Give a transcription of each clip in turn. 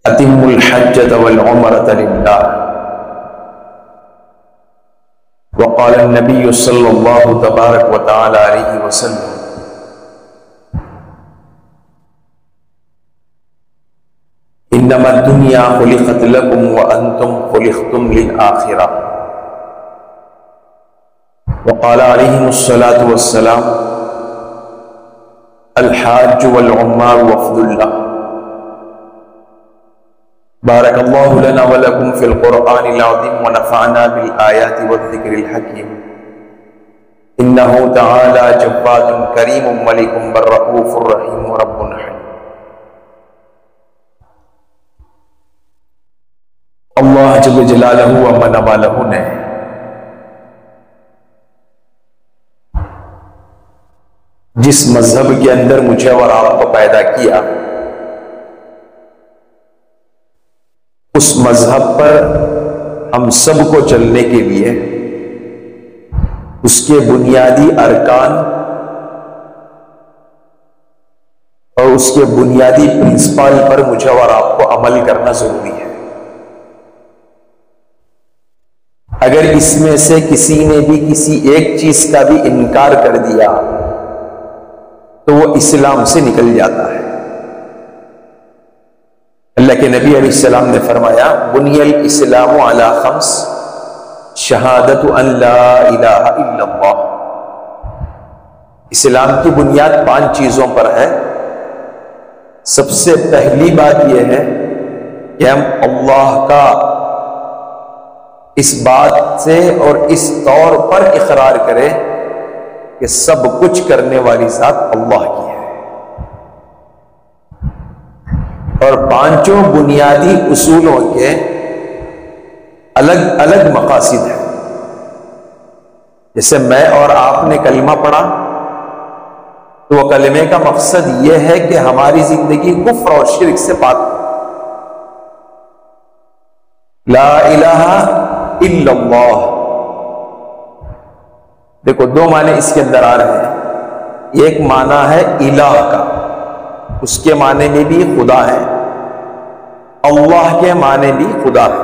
اتم الحجۃ والعمرۃ للہ، وقال النبی صلی اللہ تبارک و تعالی علیہ وسلم انما الدنیا خلقت لکم وانتم خلقتم للآخرہ، وقال علیہ الصلاۃ والسلام الحاج والعمار وفد اللہ۔ بارک اللہ لنا ولکم فی القرآن العظیم ونفعنا بالآیات والذکر الحکیم، انہ تعالی جواد کریم ملک بالرؤوف الرحیم رب حلیم۔ اللہ جل جلالہ و من والہ نے جس مذہب کے اندر مجھے اور آپ کو پیدا کیا، اس مذہب پر ہم سب کو چلنے کے لیے اس کے بنیادی ارکان اور اس کے بنیادی پرنسپل پر مجھے اور آپ کو عمل کرنا ضروری ہے۔ اگر اس میں سے کسی نے بھی کسی ایک چیز کا بھی انکار کر دیا تو وہ اسلام سے نکل جاتا ہے۔ اللہ کے نبی علیہ السلام نے فرمایا بنی الاسلام علی خمس، شہادت ان لا الہ الا اللہ۔ اسلام کی بنیاد 5 چیزوں پر ہے۔ سب سے پہلی بات یہ ہے کہ ہم اللہ کا اس بات سے اور اس طور پر اقرار کریں کہ سب کچھ کرنے والی ذات اللہ کی ہے، اور 5 بنیادی اصولوں کے الگ الگ مقاصد ہیں۔ جیسے میں اور آپ نے کلمہ پڑھا تو وہ کلمے کا مقصد یہ ہے کہ ہماری زندگی کفر اور شرک سے پاک ہو۔ لا الہ الا اللہ، دیکھو 2 معنی اس کے اندر آ رہے ہیں۔ ایک معنی ہے الہ کا، اس کے معنی میں بھی خدا ہے، اللہ کے معنی بھی خدا ہے،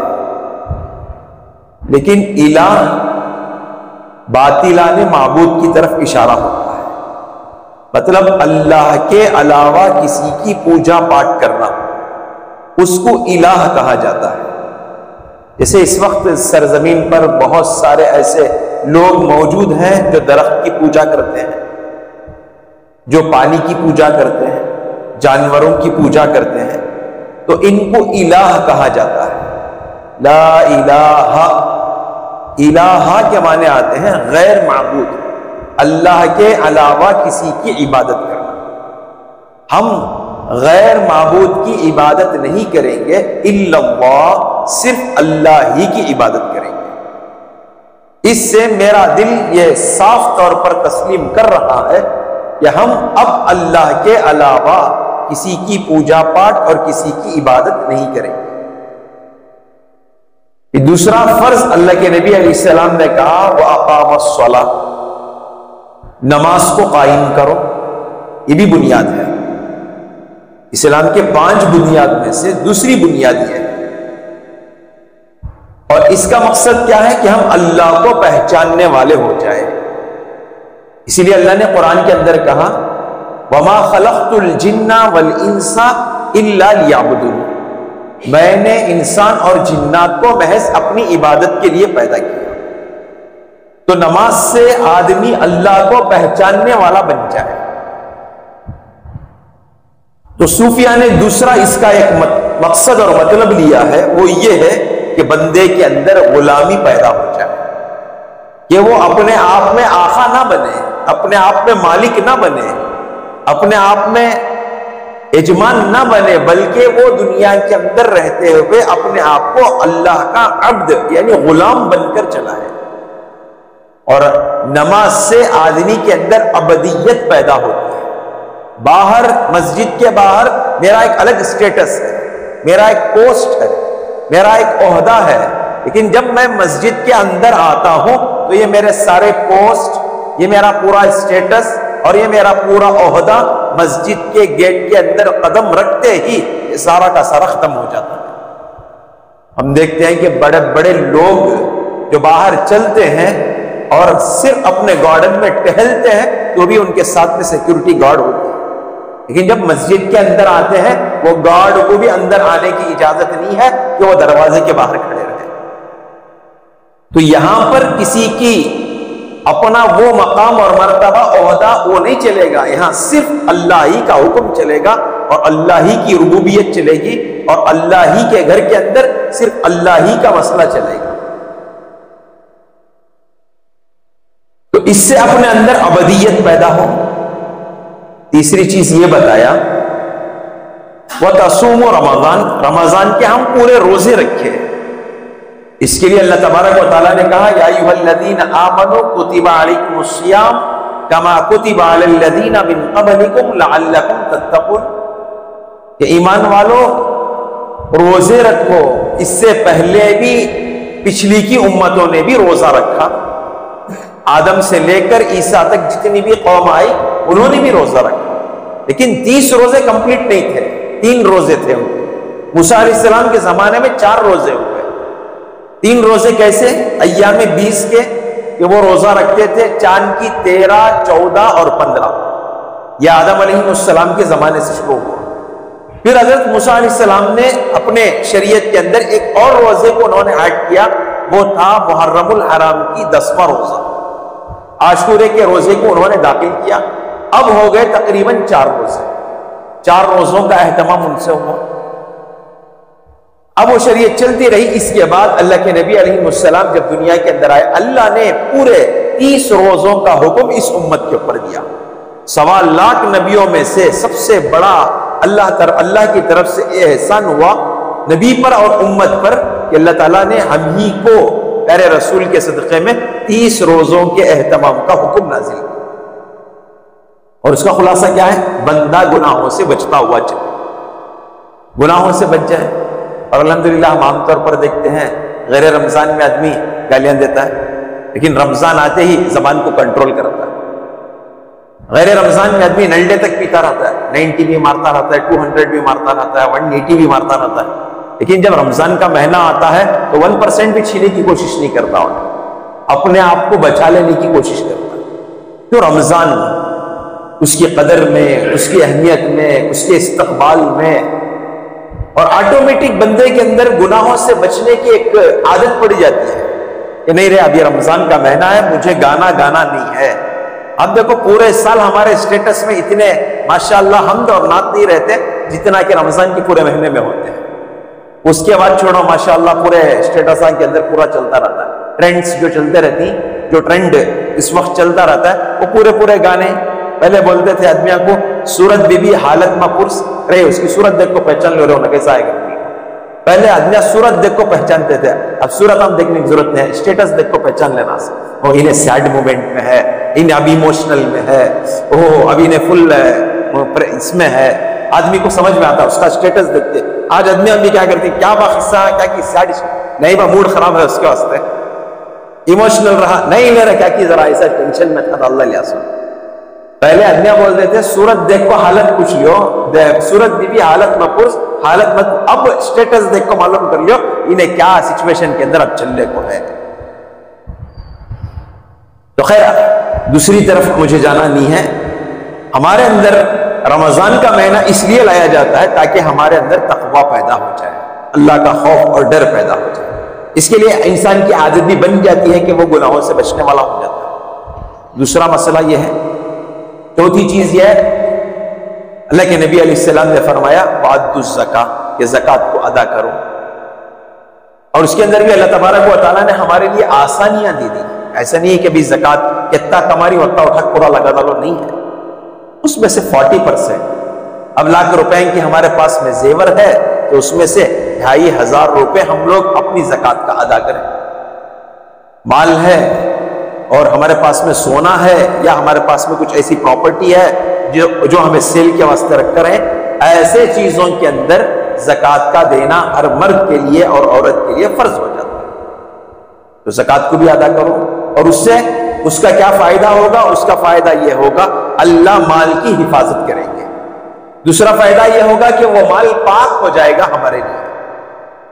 لیکن الہ باطلانہ معبود کی طرف اشارہ ہوتا ہے، مطلب اللہ کے علاوہ کسی کی پوجا پاٹ کرنا، اس کو الہ کہا جاتا ہے۔ جیسے اس وقت سرزمین پر بہت سارے ایسے لوگ موجود ہیں جو درخت کی پوجا کرتے ہیں، جو پانی کی پوجا کرتے ہیں، جانوروں کی پوجا کرتے ہیں، تو ان کو الہ کہا جاتا ہے۔ لا الہ، الہ کے معنی آتے ہیں غیر معبود، اللہ کے علاوہ کسی کی عبادت کرنا۔ ہم غیر معبود کی عبادت نہیں کریں گے، الا اللہ، صرف اللہ ہی کی عبادت کریں گے۔ اس سے میرا دل یہ صاف طور پر تسلیم کر رہا ہے کہ ہم اب اللہ کے علاوہ کسی کی پوجا پاٹ اور کسی کی عبادت نہیں کریں گے۔ دوسرا فرض اللہ کے نبی علیہ السلام نے کہا وَأَقَامَ الصَّلَاةَ، نماز کو قائم کرو، یہ بھی بنیاد ہے۔ اسلام کے 5 بنیاد میں سے دوسری بنیاد یہ ہے، اور اس کا مقصد کیا ہے کہ ہم اللہ کو پہچاننے والے ہو جائیں۔ اسی لیے اللہ نے قرآن کے اندر کہا وَمَا خَلَقْتُ الْجِنَّ وَالْإِنسَ إِلَّا لِيَعْبُدُونِ، میں نے انسان اور جنات کو محض اپنی عبادت کے لیے پیدا کیا۔ تو نماز سے آدمی اللہ کو پہچاننے والا بن جائے۔ تو صوفیہ نے دوسرا اس کا ایک مقصد اور مطلب لیا ہے، وہ یہ ہے کہ بندے کے اندر غلامی پیدا ہو جائے، کہ وہ اپنے آپ میں آقا نہ بنے، اپنے آپ میں مالک نہ بنے، اپنے آپ میں یجمان نہ بنے، بلکہ وہ دنیا کے اندر رہتے ہوئے اپنے آپ کو اللہ کا عبد یعنی غلام بن کر چلائے۔ اور نماز سے آدمی کے اندر عبدیت پیدا ہوتی ہے۔ باہر مسجد کے باہر میرا ایک الگ اسٹیٹس ہے، میرا ایک پوسٹ ہے، میرا ایک عہدہ ہے، لیکن جب میں مسجد کے اندر آتا ہوں تو یہ میرے سارے پوسٹ، یہ میرا پورا اسٹیٹس اور یہ میرا پورا عہدہ مسجد کے گیٹ کے اندر قدم رکھتے ہی یہ سارا کا سارا ختم ہو جاتا ہے۔ ہم دیکھتے ہیں کہ بڑے بڑے لوگ جو باہر چلتے ہیں اور صرف اپنے گارڈن میں ٹہلتے ہیں تو بھی ان کے ساتھ میں سیکیورٹی گارڈ ہوتے ہیں، لیکن جب مسجد کے اندر آتے ہیں وہ گارڈ کو بھی اندر آنے کی اجازت نہیں ہے کہ وہ دروازے کے باہر کھڑے رہے۔ تو یہاں پر کسی کی اپنا وہ مقام اور مرتبہ عہدہ وہ نہیں چلے گا، یہاں صرف اللہ ہی کا حکم چلے گا اور اللہ ہی کی ربوبیت چلے گی اور اللہ ہی کے گھر کے اندر صرف اللہ ہی کا مسئلہ چلے گا۔ تو اس سے اپنے اندر ابدیت پیدا ہو۔ تیسری چیز یہ بتایا وَتَصُومُ رمضان، رمضان کے ہم پورے روزے رکھے۔ اس کے لیے اللہ تبارک و تعالیٰ نے کہا یا ایھا الذین آمنوا کتب علیکم الصیام کما کتب علی الذین من قبلکم لعلکم تتقون، کہ ایمان والو روزے رکھو، اس سے پہلے بھی پچھلی کی امتوں نے بھی روزہ رکھا، آدم سے لے کر عیسیٰ تک جتنی بھی قوم آئی انہوں نے بھی روزہ رکھا، لیکن 30 روزے کمپلیٹ نہیں تھے، 3 روزے تھے ان کے۔ موسیٰ علیہ السلام کے زمانے میں 4 روزے ہوئے۔ 3 روزے کیسے؟ ایام 20 کے کہ وہ روزہ رکھتے تھے، چاند کی 13، 14 اور 15، یہ آدم علیہ السلام کے زمانے سے شروع ہوا۔ پھر حضرت موسیٰ علیہ السلام نے اپنے شریعت کے اندر ایک اور روزے کو انہوں نے ایڈ کیا، وہ تھا محرم الحرام کی 10واں روزہ، عاشورے کے روزے کو انہوں نے داخل کیا۔ اب ہو گئے تقریباً 4 روزے، 4 روزوں کا اہتمام ان سے ہوا۔ اب وہ شریعت چلتی رہی۔ اس کے بعد اللہ کے نبی علیہ السلام جب دنیا کے اندر آئے، اللہ نے پورے 30 روزوں کا حکم اس امت کے اوپر دیا۔ 1.25 لاکھ نبیوں میں سے سب سے بڑا اللہ کی طرف سے یہ احسان ہوا نبی پر اور امت پر کہ اللہ تعالیٰ نے ہم ہی کو پیارے رسول کے صدقے میں 30 روزوں کے اہتمام کا حکم نازل کیا۔ اور اس کا خلاصہ کیا ہے؟ بندہ گناہوں سے بچتا ہوا چلے، گناہوں سے بچ جائے۔ اور الحمدللہ ہم عام طور پر دیکھتے ہیں غیر رمضان میں آدمی گالیاں دیتا ہے، لیکن رمضان آتے ہی زبان کو کنٹرول کرتا ہے۔ غیر رمضان میں آدمی نلڈے تک پیتا رہتا ہے، 90 بھی مارتا رہتا ہے، 200 بھی مارتا رہتا ہے، 180 بھی مارتا رہتا ہے، لیکن جب رمضان کا مہینہ آتا ہے تو 1% بھی چھینے کی کوشش نہیں کرتا، اپنے آپ کو بچا لینے کی کوشش کرتا ہے۔ تو رمضان اس کی قدر میں، اس کی اہمیت میں، اس کے استقبال میں، اور آٹومیٹک بندے کے اندر گناہوں سے بچنے کی ایک عادت پڑ جاتی ہے کہ نہیں رہے اب یہ رمضان کا مہینہ ہے، مجھے گانا نہیں ہے۔ اب دیکھو پورے سال ہمارے اسٹیٹس میں اتنے ماشاءاللہ حمد اور نعت نہیں رہتے جتنا کہ رمضان کے پورے مہینے میں ہوتے ہیں۔ اس کے بعد چھوڑو ماشاءاللہ پورے اسٹیٹس کے اندر پورا چلتا رہتا ہے، ٹرینڈز جو چلتے رہتی، جو ٹرینڈ اس وقت چلتا رہتا ہے وہ پورے گانے۔ پہلے بولتے تھے آدمیاں کو سورت بی بی حالت میں پرس رہے، اس کی صورت دیکھ کو پہچان لے رہے ہونا کیسا آئے گا۔ پہلے آدمیاں صورت دیکھ کو پہچانتے تھے، اب صورت ہم دیکھنے کی ضرورت نہیں ہے، اسٹیٹس دیکھ کو پہچان لینا سے وہ انہیں سیڈ مومنٹ میں ہے، انہیں اب ایموشنل میں ہے، اب انہیں فل اس میں ہے، آدمی کو سمجھ میں آتا ہے اس کا اسٹیٹس دیکھتے۔ آج آدمی کیا کرتے ہیں، کیا باقصہ کیا کی سیڈ نہیں با موڈ خراب ہے اس کے واسطے، ایموشنل رہا نہیں لے رہا، کیا کی ذرا ایسا ٹینشن میں تھا اللہ لیا سن۔ پہلے آدمی بول دیتے صورت دیکھ کو حالت پوچھ لیو، صورت بی بی حالت میں پرس حالت مت، اب اسٹیٹس دیکھ کو معلوم کر لیو انہیں کیا سچویشن کے اندر اب چلنے کو ہے۔ تو خیر دوسری طرف مجھے جانا نہیں ہے، ہمارے اندر رمضان کا مہینہ اس لیے لایا جاتا ہے تاکہ ہمارے اندر تقویٰ پیدا ہو جائے، اللہ کا خوف اور ڈر پیدا ہو جائے۔ اس کے لیے انسان کی عادت بھی بن جاتی ہے کہ وہ گناہوں سے بچنے والا ہو جاتا ہے۔ دوسرا مسئلہ یہ ہے، چوتھی چیز یہ ہے، اللہ کے نبی علیہ السلام نے فرمایا وَأَدُّوا الزَّكَاةَ کہ زکوٰۃ کو ادا کرو، اور اس کے اندر بھی اللہ تبارک و تعالیٰ نے ہمارے لیے آسانیاں دی۔ ایسا نہیں ہے کہ بھی زکوٰۃ کتنا کماری ہوتا اٹھا پورا لگا ڈالو، نہیں ہے، اس میں سے 40%۔ اب لاکھ روپے کی ہمارے پاس میں زیور ہے تو اس میں سے 2500 روپے ہم لوگ اپنی زکوٰۃ کا ادا کریں۔ مال ہے اور ہمارے پاس میں سونا ہے یا ہمارے پاس میں کچھ ایسی پراپرٹی ہے جو ہمیں سیل کے واسطے رکھ کر ہیں، ایسے چیزوں کے اندر زکوٰۃ کا دینا ہر مرد کے لیے اور عورت کے لیے فرض ہو جاتا ہے۔ تو زکوٰۃ کو بھی ادا کرو، اور اس سے اس کا کیا فائدہ ہوگا؟ اس کا فائدہ یہ ہوگا اللہ مال کی حفاظت کریں گے۔ دوسرا فائدہ یہ ہوگا کہ وہ مال پاک ہو جائے گا ہمارے لیے،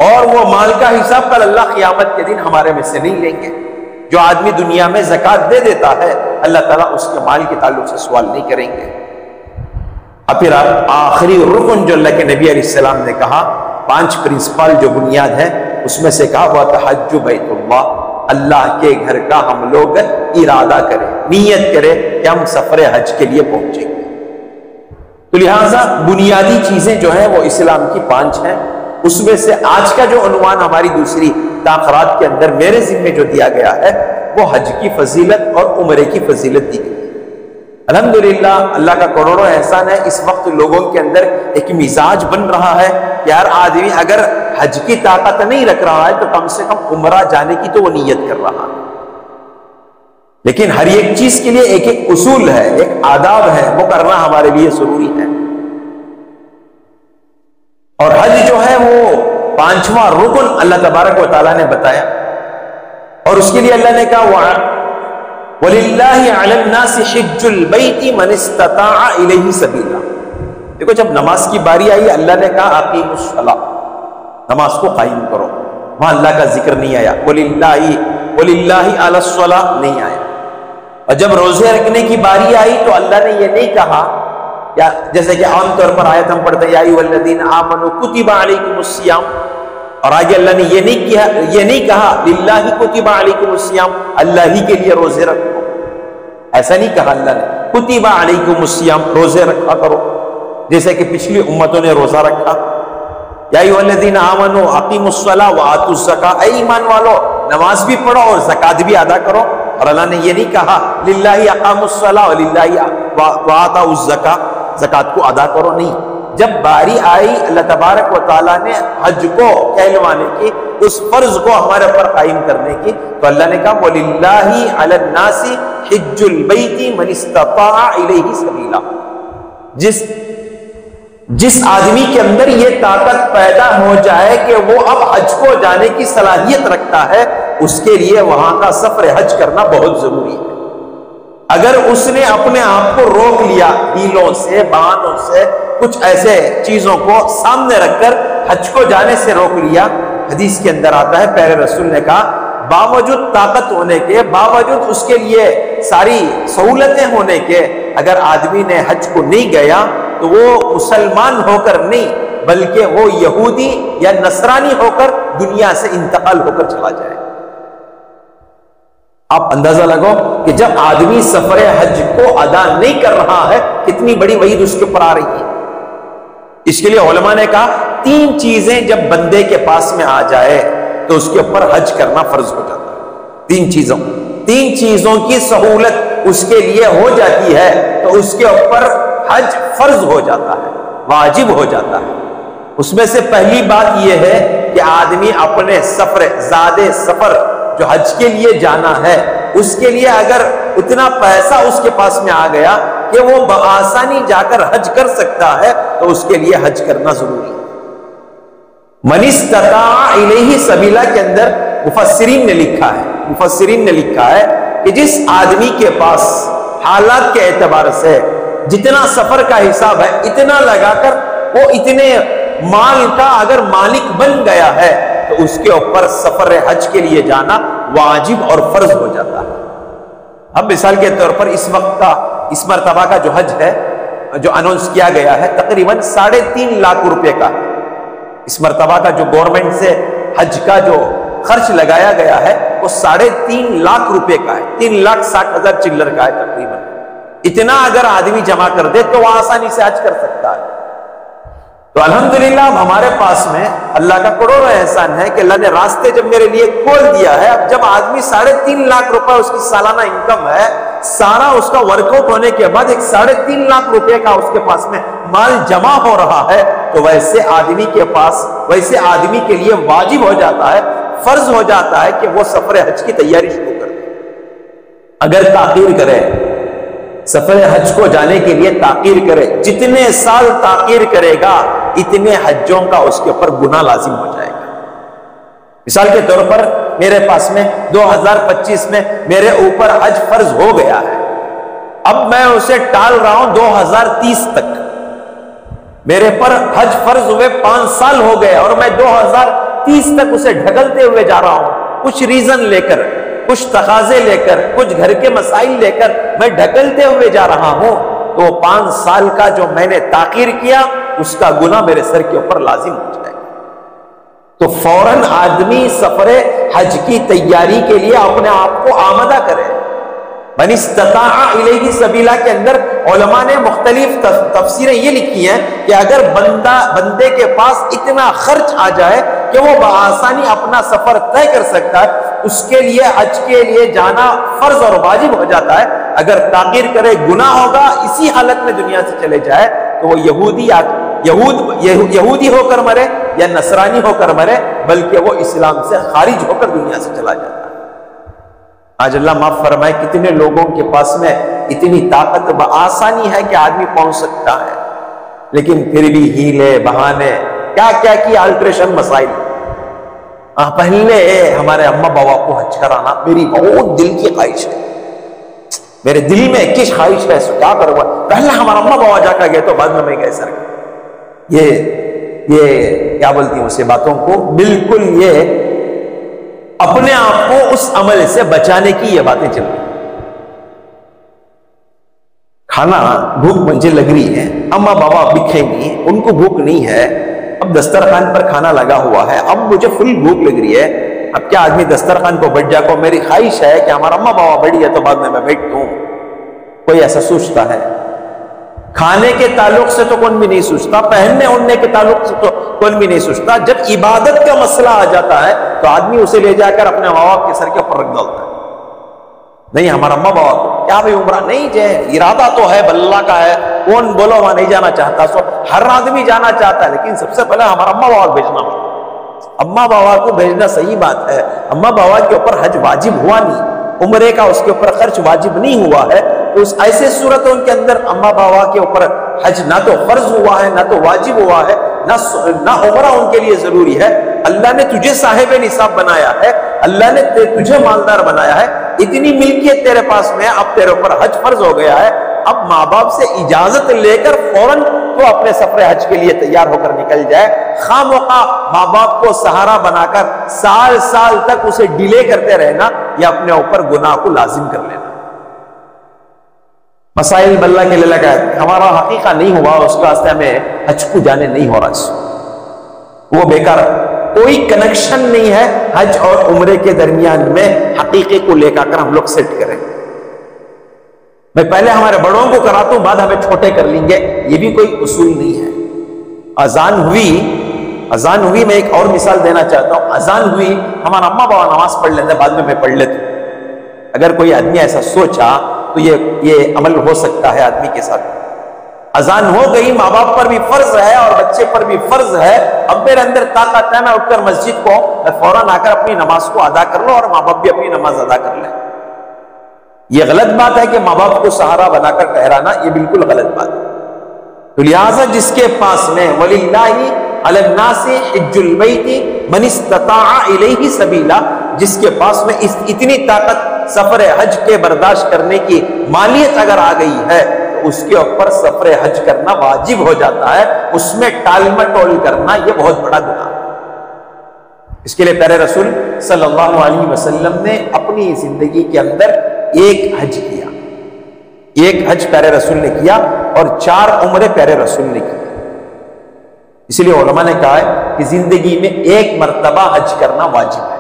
اور وہ مال کا حساب کل اللہ قیامت کے دن ہمارے میں سے نہیں لیں گے۔ جو آدمی دنیا میں زکوٰۃ دے دیتا ہے اللہ تعالیٰ اس کے مال کے تعلق سے سوال نہیں کریں گے۔ اب پھر آخری رکن جو اللہ کے نبی علیہ السلام نے کہا، 5 پرنسپل جو بنیاد ہے، اس میں سے کہا وہ تحج بیت اللہ، اللہ کے گھر کا ہم لوگ ارادہ کریں، نیت کریں کہ ہم سفر حج کے لیے پہنچیں گے۔ تو لہٰذا بنیادی چیزیں جو ہیں وہ اسلام کی 5 ہیں۔ اس میں سے آج کا جو عنوان ہماری دوسری تاخیرات کے اندر میرے ذمہ جو دیا گیا ہے وہ حج کی فضیلت اور عمرے کی فضیلت دی گئی ہے۔ الحمدللہ اللہ کا کروڑوں احسان ہے، اس وقت لوگوں کے اندر ایک مزاج بن رہا ہے کہ ہر آدمی اگر حج کی طاقت نہیں رکھ رہا ہے تو کم سے کم عمرہ جانے کی تو وہ نیت کر رہا ہے۔ لیکن ہر ایک چیز کے لیے ایک ایک اصول ہے، ایک آداب ہے، وہ کرنا ہمارے لیے ضروری ہے۔ اور حج جو ہے وہ 5واں رکن اللہ تبارک و تعالیٰ نے بتایا، اور اس کے لیے اللہ نے کہا وَلِلَّهِ عَلَى النَّاسِ حِجُّ الْبَيْتِ مَنِ اسْتَطَاعَ إِلَيْهِ سَبِيلًا۔ دیکھو جب نماز کی باری آئی اللہ نے کہا اقیموا الصلاۃ، نماز کو قائم کرو، وہاں اللہ کا ذکر نہیں آیا، وَلِلَّهِ عَلَى الصَّلَاةِ نہیں آیا۔ اور جب روزے رکھنے کی باری آئی تو اللہ نے یہ نہیں کہا، یا جیسے کہ عام طور پر آیت ہم پڑھتے ہیں یا ایھا الذین آمنوا کتب علیکم الصیام، اور آگے اللہ نے یہ نہیں کہا للہ کتب علیکم الصیام، اللہ ہی کے لیے روزے رکھو، ایسا نہیں کہا اللہ نے، کتب علیکم الصیام، روزے رکھا کرو جیسے کہ پچھلی امتوں نے روزہ رکھا۔ یا ایھا الذین آمنوا اقیموا الصلاۃ وآتوا الزکاۃ، اے ایمان والو نماز بھی پڑھو اور زکوٰۃ بھی ادا کرو۔ اور اللہ نے یہ نہیں کہا للہ اقاموا الصلاۃ وللہ وآتوا الزکاۃ، زکوٰۃ کو ادا کرو، نہیں۔ جب باری آئی اللہ تبارک و تعالیٰ نے حج کو کہلوانے کی، اس فرض کو ہمارے پر قائم کرنے کی، تو اللہ نے کہا وَلِلَّهِ عَلَى النَّاسِ حِجُّ الْبَيْتِ مَنِ اسْتَطَاعَ إِلَيْهِ سَبِيلًا۔ جس آدمی کے اندر یہ طاقت پیدا ہو جائے کہ وہ اب حج کو جانے کی صلاحیت رکھتا ہے، اس کے لیے وہاں کا سفر حج کرنا بہت ضروری ہے۔ اگر اس نے اپنے آپ کو روک لیا ہیلوں سے، بہانوں سے، کچھ ایسے چیزوں کو سامنے رکھ کر حج کو جانے سے روک لیا، حدیث کے اندر آتا ہے پیارے رسول نے کہا باوجود طاقت ہونے کے، باوجود اس کے لیے ساری سہولتیں ہونے کے، اگر آدمی نے حج کو نہیں گیا تو وہ مسلمان ہو کر نہیں بلکہ وہ یہودی یا نصرانی ہو کر دنیا سے انتقال ہو کر چلا جائے۔ آپ اندازہ لگاؤ کہ جب آدمی سفر حج کو ادا نہیں کر رہا ہے کتنی بڑی وعید اس کے اوپر آ رہی ہے۔ اس کے لیے علماء نے کہا 3 چیزیں جب بندے کے پاس میں آ جائے تو اس کے اوپر حج کرنا فرض ہو جاتا ہے۔ 3 چیزوں کی سہولت اس کے لیے ہو جاتی ہے تو اس کے اوپر حج فرض ہو جاتا ہے، واجب ہو جاتا ہے۔ اس میں سے پہلی بات یہ ہے کہ آدمی اپنے زاد سفر جو حج کے لیے جانا ہے اس کے لیے اگر اتنا پیسہ اس کے پاس میں آ گیا کہ وہ بآسانی جا کر حج کر سکتا ہے تو اس کے لیے حج کرنا ضروری ہے۔ من استطاع الیہ سبیلا کے اندر مفسرین نے لکھا ہے کہ جس آدمی کے پاس حالات کے اعتبار سے جتنا سفر کا حساب ہے اتنا لگا کر وہ اتنے مال کا اگر مالک بن گیا ہے تو اس کے اوپر سفر حج کے لیے جانا واجب اور فرض ہو جاتا ہے۔ اب مثال کے طور پر اس وقت کا اس مرتبہ کا جو حج ہے جو اناؤنس کیا گیا ہے تقریباً 3.5 لاکھ روپے کا ہے۔ اس مرتبہ کا جو گورنمنٹ سے حج کا جو خرچ لگایا گیا ہے وہ 3.5 لاکھ روپے کا ہے، 3,60,000 چلر کا ہے تقریباً۔ اتنا اگر آدمی جمع کر دے تو وہ آسانی سے حج کر سکتا ہے۔ تو الحمدللہ اب ہمارے پاس میں اللہ کا کروڑوں احسان ہے کہ اللہ نے راستے جب میرے لیے کھول دیا ہے۔ اب جب آدمی 3.5 لاکھ روپے اس کی سالانہ انکم ہے، سارا اس کا ورک آؤٹ ہونے کے بعد 3.5 لاکھ روپے کا اس کے پاس میں مال جمع ہو رہا ہے، تو ویسے آدمی کے لیے واجب ہو جاتا ہے، فرض ہو جاتا ہے کہ وہ سفر حج کی تیاری شروع کر دے۔ اگر تاخیر کرے سفر حج کو جانے کے لیے تاخیر کرے، جتنے سال تاخیر کرے گا اتنے حجوں کا اس کے اوپر گناہ لازم ہو جائے گا۔ مثال کے طور پر میرے پاس میں 2025 میں میرے اوپر حج فرض ہو گیا ہے، اب میں اسے ٹال رہا ہوں 2030 تک۔ میرے پر حج فرض ہوئے 5 سال ہو گئے اور میں 30 تک اسے ڈھکلتے ہوئے جا رہا ہوں، کچھ ریزن لے کر، کچھ تقاضے لے کر، کچھ گھر کے مسائل لے کر میں ڈھکلتے ہوئے جا رہا ہوں، تو 5 سال کا جو میں نے تاخیر کیا اس کا گناہ میرے سر کے اوپر لازم ہو جائے گا۔ تو فوراً آدمی سفر حج کی تیاری کے لیے اپنے آپ کو آمادہ کرے۔ من استطاع الیہ سبیلا کے اندر علماء نے مختلف تفسیریں یہ لکھی ہیں کہ اگر بندے کے پاس اتنا خرچ آ جائے کہ وہ بآسانی اپنا سفر طے کر سکتا ہے، اس کے لیے حج کے لیے جانا فرض اور واجب ہو جاتا ہے۔ اگر تاخیر کرے گناہ ہوگا، اسی حالت میں دنیا سے چلے جائے تو وہ یہودی ہو کر مرے یا نصرانی ہو کر مرے، بلکہ وہ اسلام سے خارج ہو کر دنیا سے چلا جاتا ہے۔ آج اللہ معاف فرمائے کتنے لوگوں کے پاس میں اتنی طاقت بآسانی ہے کہ آدمی پہنچ سکتا ہے، لیکن پھر بھی ہیلے بہانے کیا کیا کی الٹریشن مسائل۔ پہلے ہمارے اماں بابا کو حج کرانا میری بہت دل کی خواہش ہے، میرے دل میں ایک چیز خواہش ہے، کیا کروں گا، پہلے ہمارا اماں بابا جا کر گئے تو بعد میں گئے سر۔ یہ کیا بولتی ہیں اسے باتوں کو، بالکل یہ اپنے آپ کو اس عمل سے بچانے کی یہ باتیں چل رہی۔ کھانا بھوک مجھے لگ رہی ہے، اماں بابا بکھے نہیں، ان کو بھوک نہیں ہے، اب دسترخوان پر کھانا لگا ہوا ہے، اب مجھے فل بھوک لگ رہی ہے، اب کیا آدمی دسترخوان کو بیٹھ جائے؟ کو میری خواہش ہے کہ ہمارا اماں بابا بڑی ہے تو بعد میں بیٹھ دوں، کوئی ایسا سوچتا ہے؟ کھانے کے تعلق سے تو کون بھی نہیں سوچتا، پہننے اڑنے کے تعلق سے تو کون بھی نہیں سوچتا، جب عبادت کا مسئلہ آ جاتا ہے تو آدمی اسے لے جا کر اپنے ماں باپ کے سر کے اوپر رکھ ڈالتا ہے۔ نہیں ہمارا اماں بابا کیا بھائی عمرہ نہیں جائے، ارادہ تو ہے اللہ کا ہے، کون بولو وہاں نہیں جانا چاہتا، سو ہر آدمی جانا چاہتا ہے، لیکن سب سے پہلے ہمارا اماں بابا بھیجنا ہے۔ اماں بابا کو بھیجنا صحیح بات ہے، اماں بابا کے اوپر حج واجب ہوا نہیں، عمرے کا اس کے اوپر خرچ واجب نہیں ہوا ہے، تو اس ایسے صورتوں کے اندر اماں بابا کے اوپر حج نہ تو فرض ہوا ہے، نہ تو واجب ہوا ہے، نہ عمرہ ان کے لیے ضروری ہے۔ اللہ نے تجھے صاحب نصاب بنایا ہے، اللہ نے تجھے مالدار بنایا ہے، اتنی ملکیت تیرے پاس میں، اب تیرے اوپر حج فرض ہو گیا ہے، اب ماں باپ سے اجازت لے کر فوراً تو اپنے سفر حج کے لیے تیار ہو کر نکل جائے۔ خواہ مخواہ ماں باپ کو سہارا بنا کر سال سال تک اسے ڈیلے کرتے رہنا یا اپنے اوپر گناہ کو لازم کر لینا۔ مسائل بلّہ کے لیے لگا ہمارا حقیقہ نہیں ہوا، اس کا واسطے ہمیں حج کو جانے نہیں ہو رہا، وہ بیکار، کوئی کنیکشن نہیں ہے حج اور عمرے کے درمیان میں حقیقے کو لے کر ہم لوگ سیٹ کریں۔ میں پہلے ہمارے بڑوں کو کراتا ہوں، بعد ہمیں چھوٹے کر لیں گے، یہ بھی کوئی اصول نہیں ہے۔ اذان ہوئی، میں ایک اور مثال دینا چاہتا ہوں، اذان ہوئی، ہمارا اماں بابا نماز پڑھ لیتے، بعد میں پڑھ لیتا ہوں۔ اگر کوئی آدمی ایسا سوچا تو یہ عمل ہو سکتا ہے آدمی کے ساتھ۔ اذان ہو گئی، ماں باپ پر بھی فرض ہے اور بچے پر بھی فرض ہے، اب میرے اندر طاقت ہے، میں اٹھ کر مسجد کو فوراً آ کر اپنی نماز کو ادا کر لو اور ماں باپ بھی اپنی نماز ادا کر لیں۔ یہ غلط بات ہے کہ ماں باپ کو سہارا بنا کر ٹھہرانا، یہ بالکل غلط بات ہے۔ تو لہٰذا جس کے پاس میں وَلِلَّهِ عَلَى النَّاسِ حِجُّ الْبَيْتِ مَنِ اسْتَطَاعَ إِلَيْهِ سَبِيلًا، جس کے پاس میں اتنی طاقت سفر حج کے برداشت کرنے کی مالیت اگر آ گئی ہے تو اس کے اوپر سفر حج کرنا واجب ہو جاتا ہے، اس میں ٹال مٹول کرنا یہ بہت بڑا گناہ ہے۔ اس کے لیے پیارے رسول صلی اللہ علیہ وسلم نے اپنی زندگی کے اندر ایک حج کیا، ایک حج پیارے رسول نے کیا اور 4 عمرے پیارے رسول نے کیا۔ اس لیے علماء نے کہا ہے کہ زندگی میں ایک مرتبہ حج کرنا واجب ہے،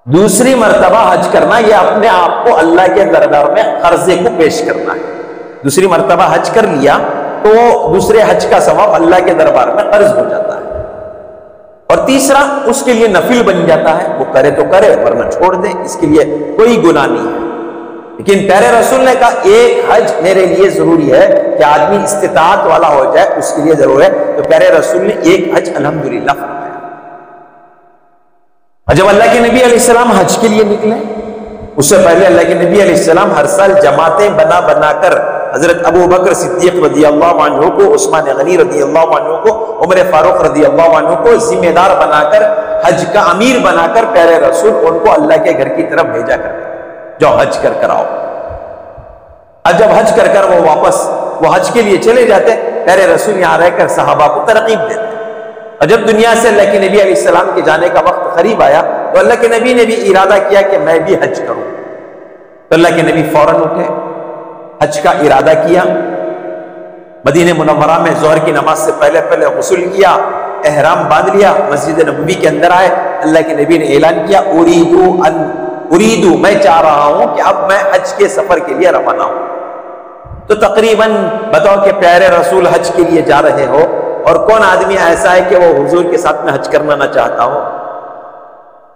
دوسری مرتبہ حج کرنا یہ اپنے آپ کو اللہ کے دربار میں قرضے کو پیش کرنا ہے۔ دوسری مرتبہ حج کر لیا تو دوسرے حج کا ثواب اللہ کے دربار میں قرض ہو جاتا ہے، اور تیسرا اس کے لیے نفل بن جاتا ہے، وہ کرے تو کرے ورنہ چھوڑ دے، اس کے لیے کوئی گناہ نہیں ہے۔ لیکن پیارے رسول نے کہا ایک حج میرے لیے ضروری ہے کہ آدمی استطاعت والا ہو جائے، اس کے لیے ضرور ہے، تو پیارے رسول نے ایک حج الحمدللہ فرمایا۔ اور جب اللہ کے نبی علیہ السلام حج کے لیے نکلے، اس سے پہلے اللہ کے نبی علیہ السلام ہر سال جماعتیں بنا کر حضرت ابو بکر صدیق رضی اللہ عنہ کو، عثمان غنی رضی اللہ عنہ کو، عمر فاروق رضی اللہ عنہ کو ذمہ دار بنا کر، حج کا امیر بنا کر پیارے رسول ان کو اللہ کے گھر کی طرف بھیجا کرتے، جو حج کر آؤ۔ اور جب حج کر وہ حج کے لیے چلے جاتے، پیارے رسول یہاں رہ کر صحابہ کو ترغیب دیتے، اور جب دنیا سے اللہ کے نبی علیہ السلام کے جانے کا وقت قریب آیا تو اللہ کے نبی نے بھی ارادہ کیا کہ میں بھی حج کروں. تو اللہ کے نبی فوراً اٹھے، حج کا ارادہ کیا، مدینہ منورہ میں ظہر کی نماز سے پہلے غسل کیا، احرام باندھ لیا، مسجد نبوی کے اندر آئے. اللہ کے نبی نے اعلان کیا اریدو میں چاہ رہا ہوں کہ اب میں حج کے سفر کے لیے روانہ ہوں. تو تقریباً بتاؤ کہ پیارے رسول حج کے لیے جا رہے ہو، اور کون آدمی ایسا ہے کہ وہ حضور کے ساتھ میں حج کرنا نہ چاہتا ہو؟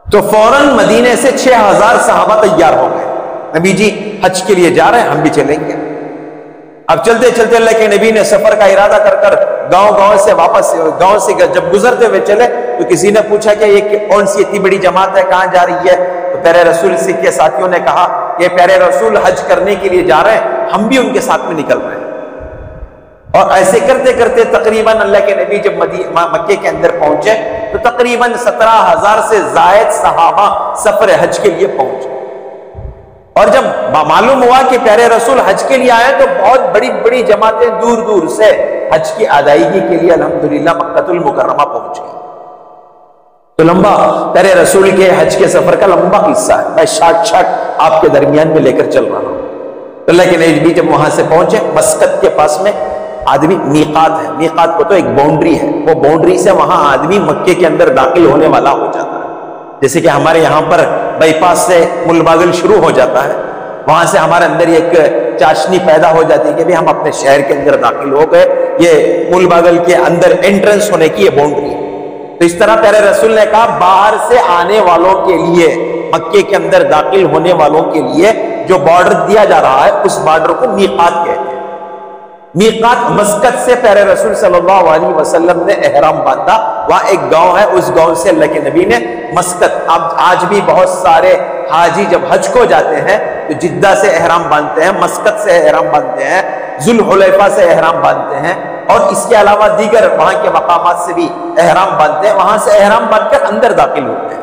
تو فوراً مدینے سے 6000 صحابہ تیار ہو گئے، نبی جی حج کے لیے جا رہے ہیں، ہم بھی چلیں گے. اب چلتے چلتے اللہ کے نبی نے سفر کا ارادہ کر گاؤں سے واپس، گاؤں سے جب گزرتے ہوئے چلے تو کسی نے پوچھا کہ یہ کون سی اتنی بڑی جماعت ہے، کہاں جا رہی ہے؟ تو پیارے رسول کے ساتھیوں نے کہا کہ پیارے رسول حج کرنے کے لیے جا رہے ہیں، ہم بھی ان کے ساتھ میں نکل رہے ہیں. اور ایسے کرتے کرتے تقریباً اللہ کے نبی جب مکے کے اندر پہنچے تو تقریباً 17000 سے زائد صحابہ سفر حج کے لیے پہنچے. اور جب معلوم ہوا کہ پیارے رسول حج کے لیے آئے تو بہت بڑی بڑی جماعتیں دور دور سے حج کی ادائیگی کے لیے الحمدللہ مکہ المکرمہ پہنچ گئے. تو لمبا پیارے رسول کے حج کے سفر کا لمبا قصہ ہے، میں شارٹ آپ کے درمیان میں لے کر چل رہا ہوں. اللہ کے نبی جب وہاں سے پہنچے، مسقط کے پاس میں آدمی میقات ہے، میقات کو تو ایک باؤنڈری ہے، وہ باؤنڈری سے وہاں آدمی مکے کے اندر داخل ہونے والا ہو جاتا ہے. جیسے کہ ہمارے یہاں پر بائی پاس سے ملباگل شروع ہو جاتا ہے، وہاں سے ہمارے اندر ایک چاشنی پیدا ہو جاتی ہے کہ بھی ہم اپنے شہر کے اندر داخل ہو گئے، یہ ملباگل کے اندر انٹرنس ہونے کی یہ باؤنڈری ہے. تو اس طرح پیارے رسول نے کہا باہر سے آنے والوں کے لیے، مکے کے اندر داخل ہونے والوں کے لیے جو بارڈر دیا جا رہا ہے اس بارڈر کو میقات کہتے ہیں. میقات مسقط سے پیارے رسول صلی اللہ علیہ وسلم نے احرام باندھا. وہاں ایک گاؤں ہے، اس گاؤں سے اللہ کے نبی نے مسقط. اب آج بھی بہت سارے حاجی جب حج کو جاتے ہیں تو جدہ سے احرام باندھتے ہیں، مسقط سے احرام باندھتے ہیں، ذوالحلیفہ سے احرام باندھتے ہیں، اور اس کے علاوہ دیگر وہاں کے مقامات سے بھی احرام باندھتے ہیں. وہاں سے احرام باندھ کر اندر داخل ہوتے ہیں.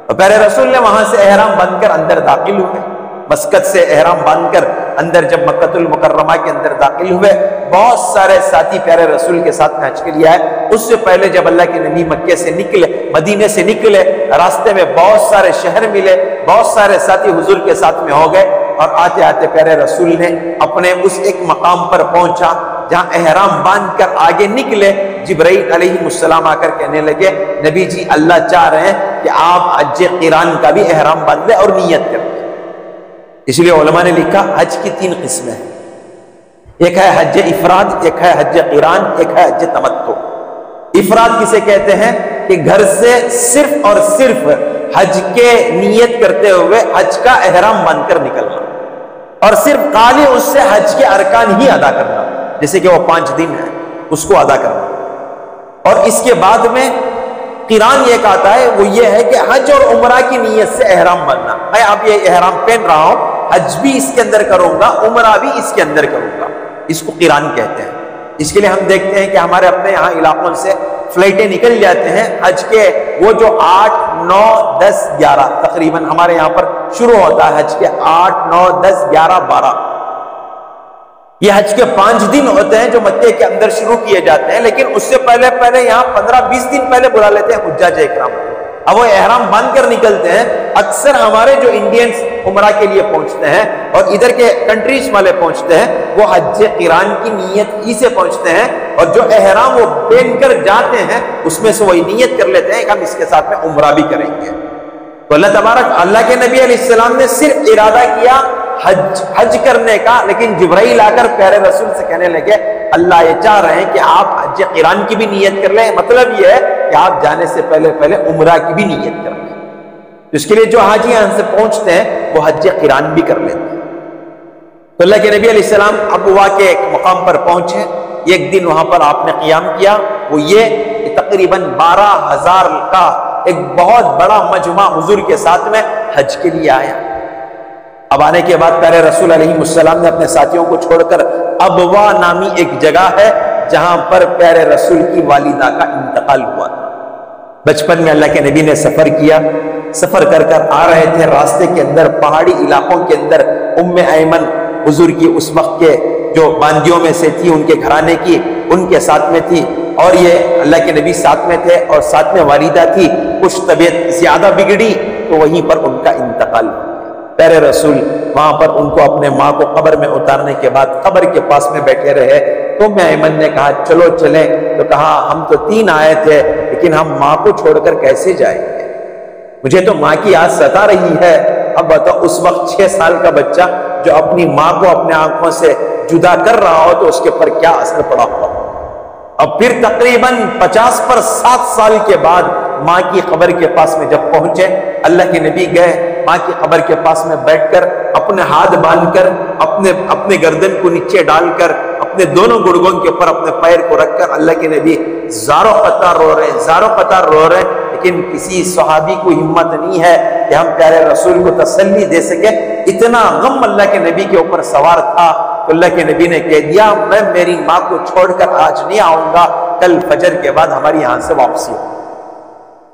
اور پیارے رسول نے وہاں سے احرام باندھ کر اندر داخل ہوئے. مسقط سے احرام باندھ کر اندر جب مکہ المکرمہ کے اندر داخل ہوئے، بہت سارے ساتھی پیارے رسول کے ساتھ میں حج کے لیے آئے. اس سے پہلے جب اللہ کے نبی مکے سے نکلے، مدینے سے نکلے، راستے میں بہت سارے شہر ملے، بہت سارے ساتھی حضور کے ساتھ میں ہو گئے. اور آتے آتے پیارے رسول نے اپنے اس ایک مقام پر پہنچا جہاں احرام باندھ کر آگے نکلے. جبرائیل علیہ السلام آ کر کہنے لگے نبی جی اللہ چاہ رہے ہیں کہ آپ حج قران کا بھی احرام باندھ لیں اور نیت کر لیں. اس لیے علماء نے لکھا حج کی 3 قسمیں ہیں، ایک ہے حج افراد، ایک ہے حج قران، ایک ہے حج تمتع. افراد کسے کہتے ہیں کہ گھر سے صرف اور صرف حج کے نیت کرتے ہوئے حج کا احرام باندھ کر نکلنا، اور صرف خالی اس سے حج کے ارکان ہی ادا کرنا، جیسے کہ وہ 5 دن ہے اس کو ادا کرنا. اور اس کے بعد میں قران ایک آتا ہے، وہ یہ ہے کہ حج اور عمرہ کی نیت سے احرام باندھنا. میں اب یہ احرام پہن رہا ہوں، حج بھی اس کے اندر کروں گا، عمرہ بھی اس کے اندر کروں گا، اس کو قران کہتے ہیں. اس کے لیے ہم دیکھتے ہیں کہ ہمارے اپنے یہاں علاقوں سے فلائٹیں نکل جاتے ہیں حج کے، وہ جو 8 9 10 11 تقریباً ہمارے یہاں پر شروع ہوتا ہے حج کے 8 9 10 11 12. یہ حج کے 5 دن ہوتے ہیں جو مکے کے اندر شروع کیے جاتے ہیں، لیکن اس سے پہلے یہاں 15-20 دن پہلے بلا لیتے ہیں حجاج اکرام کو. اب وہ احرام باندھ کر نکلتے ہیں. اکثر ہمارے جو انڈینز عمرہ کے لیے پہنچتے ہیں اور ادھر کے کنٹریز والے پہنچتے ہیں، وہ حج قران کی نیت ہی سے پہنچتے ہیں، اور جو احرام وہ پہن کر جاتے ہیں اس میں سے وہی نیت کر لیتے ہیں کہ ہم اس کے ساتھ میں عمرہ بھی کریں گے. تو اللہ تبارک، اللہ کے نبی علیہ السلام نے صرف ارادہ کیا حج کرنے کا، لیکن جبرائیل آ کر پیارے رسول سے کہنے لگے اللہ یہ چاہ رہے ہیں کہ آپ حج قران کی بھی نیت کر لیں. مطلب یہ ہے کہ آپ جانے سے پہلے عمرہ کی بھی نیت کر لیں. اس کے لیے جو حاجی یہاں سے پہنچتے ہیں وہ حج قران بھی کر لیتے ہیں. تو اللہ کے نبی علیہ السلام ابوا کے ایک مقام پر پہنچے. ایک دن وہاں پر آپ نے قیام کیا، وہ یہ کہ تقریباً 12,000 کا ایک بہت بڑا مجمع حضور کے ساتھ میں حج کے لیے آیا. اب آنے کے بعد پیارے رسول علیہ السلام نے اپنے ساتھیوں کو چھوڑ کر ابوا نامی ایک جگہ ہے جہاں پر پیارے رسول کی والدہ کا انتقال ہوا تھا. بچپن میں اللہ کے نبی نے سفر کیا، سفر کر آ رہے تھے، راستے کے اندر پہاڑی علاقوں کے اندر ام ایمن حضور کی اس وقت کے جو باندیوں میں سے تھی، ان کے گھرانے کی، ان کے ساتھ میں تھی، اور یہ اللہ کے نبی ساتھ میں تھے، اور ساتھ میں والدہ تھی. کچھ طبیعت زیادہ بگڑی تو وہیں پر ان کا انتقال ہو گیا. پیارے رسول وہاں پر ان کو اپنے ماں کو قبر میں اتارنے کے بعد قبر کے پاس میں بیٹھے رہے. تو میں ایمن نے کہا چلو چلیں، تو کہا ہم تو 3 آئے تھے لیکن ہم ماں کو چھوڑ کر کیسے جائیں گے، مجھے تو ماں کی یاد ستا رہی ہے. اب بتاؤ اس وقت 6 سال کا بچہ جو اپنی ماں کو اپنے آنکھوں سے جدا کر رہا ہو تو اس کے پر کیا اثر پڑا ہوا. اب پھر تقریباً 50 پر 7 سال کے بعد ماں کی قبر کے پاس میں جب پہنچے، اللہ کے نبی گئے ماں کی قبر کے پاس میں بیٹھ کر اپنے ہاتھ باندھ کر اپنے گردن کو نیچے ڈال کر اپنے دونوں گڑگوں کے اوپر اپنے پیر کو رکھ کر اللہ کے نبی زاروں قطار رو رہے ہیں. لیکن کسی صحابی کو ہمت نہیں ہے کہ ہم پیارے رسول کو تسلی دے سکے. اتنا غم اللہ کے نبی کے اوپر سوار تھا. تو اللہ کے نبی نے کہہ دیا میں میری ماں کو چھوڑ کر آج نہیں آؤں گا، کل فجر کے بعد ہماری یہاں سے واپسی ہو.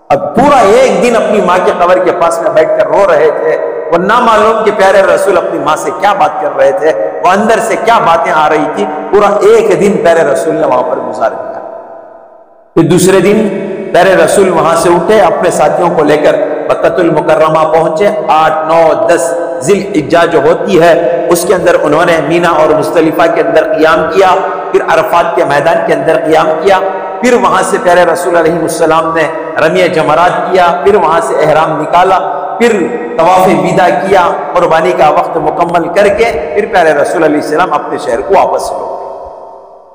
اب پورا 1 دن اپنی ماں کے قبر کے پاس میں بیٹھ کر رو رہے تھے. وہ نہ معلوم کہ پیارے رسول اپنی ماں سے کیا بات کر رہے تھے، وہ اندر سے کیا باتیں آ رہی تھی. پورا 1 دن پیارے رسول نے وہاں پر گزار دیا. پھر دوسرے دن پیارے رسول وہاں سے اٹھے، اپنے ساتھیوں کو لے کر مکہ المکرمہ پہنچے. 8، 9، 10 ذی الحجہ جو ہوتی ہے اس کے اندر انہوں نے مینا اور مزدلفہ کے اندر قیام کیا، پھر عرفات کے میدان کے اندر قیام کیا. پھر وہاں سے پیارے رسول علیہ السلام نے رمی جمرات کیا، پھر وہاں سے احرام نکالا، پھر طواف وداع کیا، قربانی کا وقت مکمل کر کے پھر پیارے رسول علیہ السلام اپنے شہر کو واپس لوٹے.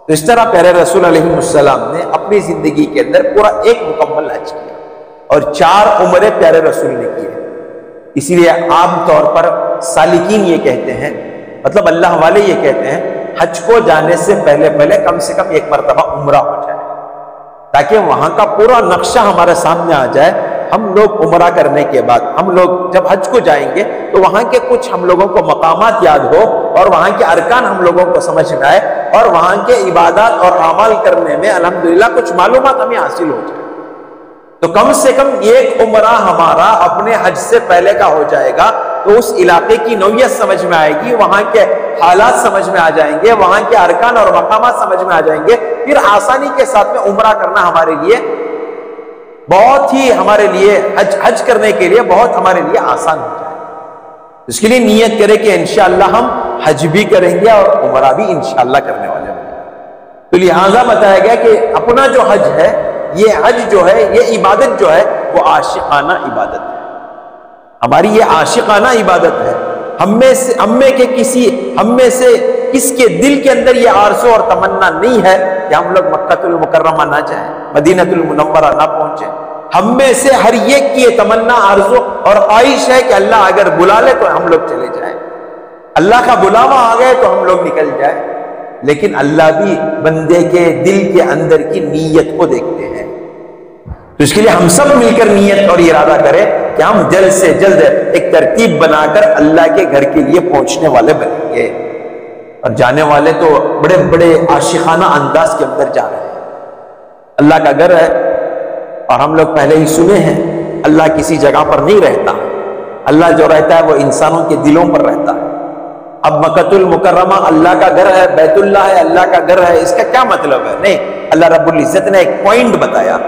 تو اس طرح پیارے رسول علیہ السلام نے اپنی زندگی کے اندر پورا 1 مکمل حج کیا اور 4 عمرے پیارے رسول نے کیے. اسی لیے عام طور پر سالکین یہ کہتے ہیں، مطلب اللہ والے یہ کہتے ہیں حج کو جانے سے پہلے کم سے کم 1 مرتبہ عمرہ ہو جائے تاکہ وہاں کا پورا نقشہ ہمارے سامنے آ جائے. ہم لوگ عمرہ کرنے کے بعد ہم لوگ جب حج کو جائیں گے تو وہاں کے کچھ ہم لوگوں کو مقامات یاد ہو اور وہاں کے ارکان ہم لوگوں کو سمجھ میں آئے اور وہاں کے عبادات اور اعمال کرنے میں الحمدللہ کچھ معلومات ہمیں حاصل ہو جائے. تو کم سے کم 1 عمرہ ہمارا اپنے حج سے پہلے کا ہو جائے گا تو اس علاقے کی نوعیت سمجھ میں آئے گی، وہاں کے حالات سمجھ میں آ جائیں گے، وہاں کے ارکان اور مقامات سمجھ میں آ جائیں گے. پھر آسانی کے ساتھ میں عمرہ کرنا ہمارے لیے بہت ہی حج کرنے کے لیے بہت ہمارے لیے آسان ہو جائے. اس کے لیے نیت کرے کہ انشاءاللہ ہم حج بھی کریں گے اور عمرہ بھی انشاءاللہ کرنے والے ہیں. تو لہٰذا بتایا گیا کہ اپنا جو حج ہے، یہ حج جو ہے، یہ عبادت جو ہے وہ عاشقانہ عبادت ہے. ہماری یہ عاشقانہ عبادت ہے. ہم میں سے کس کے دل کے اندر یہ آرزو اور تمنا نہیں ہے کہ ہم لوگ مکہ المکرمہ نہ جائیں، مدینہ المنورہ نہ پہنچیں. ہم میں سے ہر ایک کی یہ تمنا، آرزو اور خواہش ہے کہ اللہ اگر بلا لے تو ہم لوگ چلے جائیں، اللہ کا بلاوا آ گئے تو ہم لوگ نکل جائیں. لیکن اللہ بھی بندے کے دل کے اندر کی نیت کو دیکھتے ہیں. تو اس کے لیے ہم سب مل کر نیت اور ارادہ کریں کہ ہم جلد سے جلد ایک ترتیب بنا کر اللہ کے گھر کے لیے پہنچنے والے بنیں گے. اور جانے والے تو بڑے بڑے عاشقانہ انداز کے اندر جا رہے ہیں. اللہ کا گھر ہے اور ہم لوگ پہلے ہی سنے ہیں اللہ کسی جگہ پر نہیں رہتا. اللہ جو رہتا ہے وہ انسانوں کے دلوں پر رہتا ہے. اب مکہ المکرمہ اللہ کا گھر ہے، بیت اللہ ہے اللہ کا گھر ہے، اس کا کیا مطلب ہے؟ نہیں، اللہ رب العزت نے ایک پوائنٹ بتایا.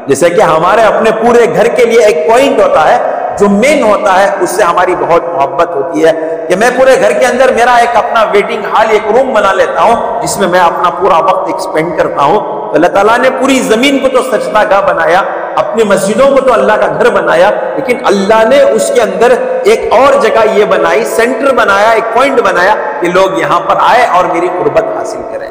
جیسے کہ ہمارے اپنے پورے گھر کے لیے ایک پوائنٹ ہوتا ہے جو مین ہوتا ہے، اس سے ہماری بہت محبت ہوتی ہے کہ میں پورے گھر کے اندر میرا ایک اپنا ویٹنگ ہال، ایک روم بنا لیتا ہوں جس میں اپنا پورا وقت ایکسپینڈ کرتا ہوں. تو اللہ تعالیٰ نے پوری زمین کو تو سجدہ گاہ بنایا، اپنی مسجدوں کو تو اللہ کا گھر بنایا، لیکن اللہ نے اس کے اندر ایک اور جگہ یہ بنائی، سینٹر بنایا، ایک پوائنٹ بنایا کہ لوگ یہاں پر آئے اور میری قربت حاصل کریں.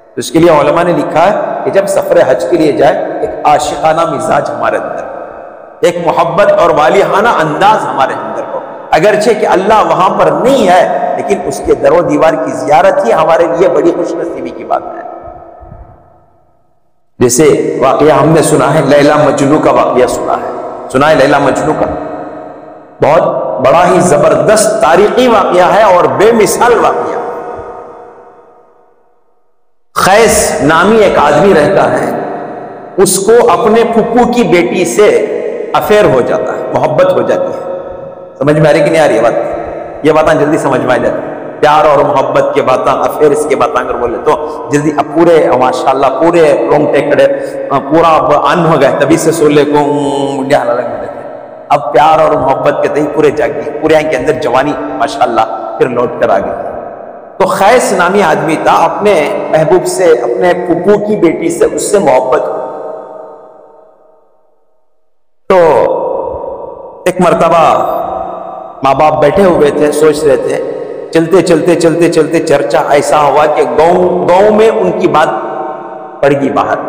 تو اس کے لیے علماء نے لکھا ہے کہ جب سفر حج کے لیے جائے ایک عاشقانہ مزاج ہمارے اندر، ایک محبت اور والیحانہ انداز ہمارے اندر ہو. اگرچہ کہ اللہ وہاں پر نہیں ہے لیکن اس کے در و دیوار کی زیارت ہی ہمارے لیے بڑی خوش نصیبی کی بات ہے. جیسے واقعہ ہم نے سنا ہے، لیلا مجنو کا واقعہ سنا ہے لیلا مجنو کا. بہت بڑا ہی زبردست تاریخی واقعہ ہے اور بے مثال واقعہ. خیس نامی ایک آدمی رہتا ہے، اس کو اپنے پھپھو کی بیٹی سے افیئر ہو جاتا ہے، محبت ہو جاتی ہے. سمجھ میں آ رہی کہ نہیں آ رہی یہ باتیں جلدی سمجھ میں آ جاتی ہے. پیار اور محبت کے باتاں، افیئرس کے باتاں اگر بولے تو جلدی اب پورے ماشاءاللہ پورے رونگٹے کھڑے، پورا اب ان ہو گئے، تبھی سے سولے کو منڈیا لگنے لگے تھے. اب پیار اور محبت کے تئیں پورے جاگ گئے، پورے ان کے اندر جوانی ماشاءاللہ پھر لوٹ کر آ گئی. تو قیس نامی آدمی تھا، اپنے محبوب سے، اپنے پھپھو کی بیٹی سے، اس سے محبت ہو. تو ایک مرتبہ ماں باپ بیٹھے ہوئے تھے، سوچ رہے تھے، چلتے چلتے چلتے چلتے چرچا ایسا ہوا کہ گاؤں میں ان کی بات پڑ گئی باہر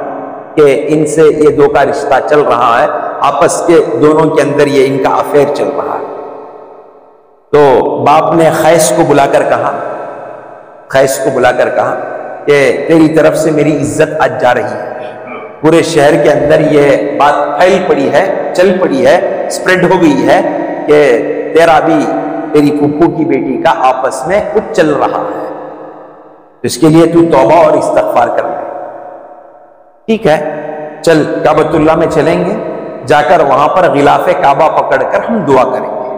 کہ ان سے یہ دو کا رشتہ چل رہا ہے، آپس کے دونوں کے اندر یہ ان کا افیئر چل رہا ہے. تو باپ نے قیس کو بلا کر کہا کہ تیری طرف سے میری عزت آج جا رہی ہے، پورے شہر کے اندر یہ بات پھیل پڑی ہے، چل پڑی ہے، اسپریڈ ہو گئی ہے کہ تیرا بھی تیری پھپھو کی بیٹی کا آپس میں کچھ چل رہا ہے، اس کے لیے تو توبہ اور استغفار کر لے. ٹھیک ہے، چل کعبۃ اللہ میں چلیں گے، جا کر وہاں پر غلاف کعبہ پکڑ کر ہم دعا کریں گے.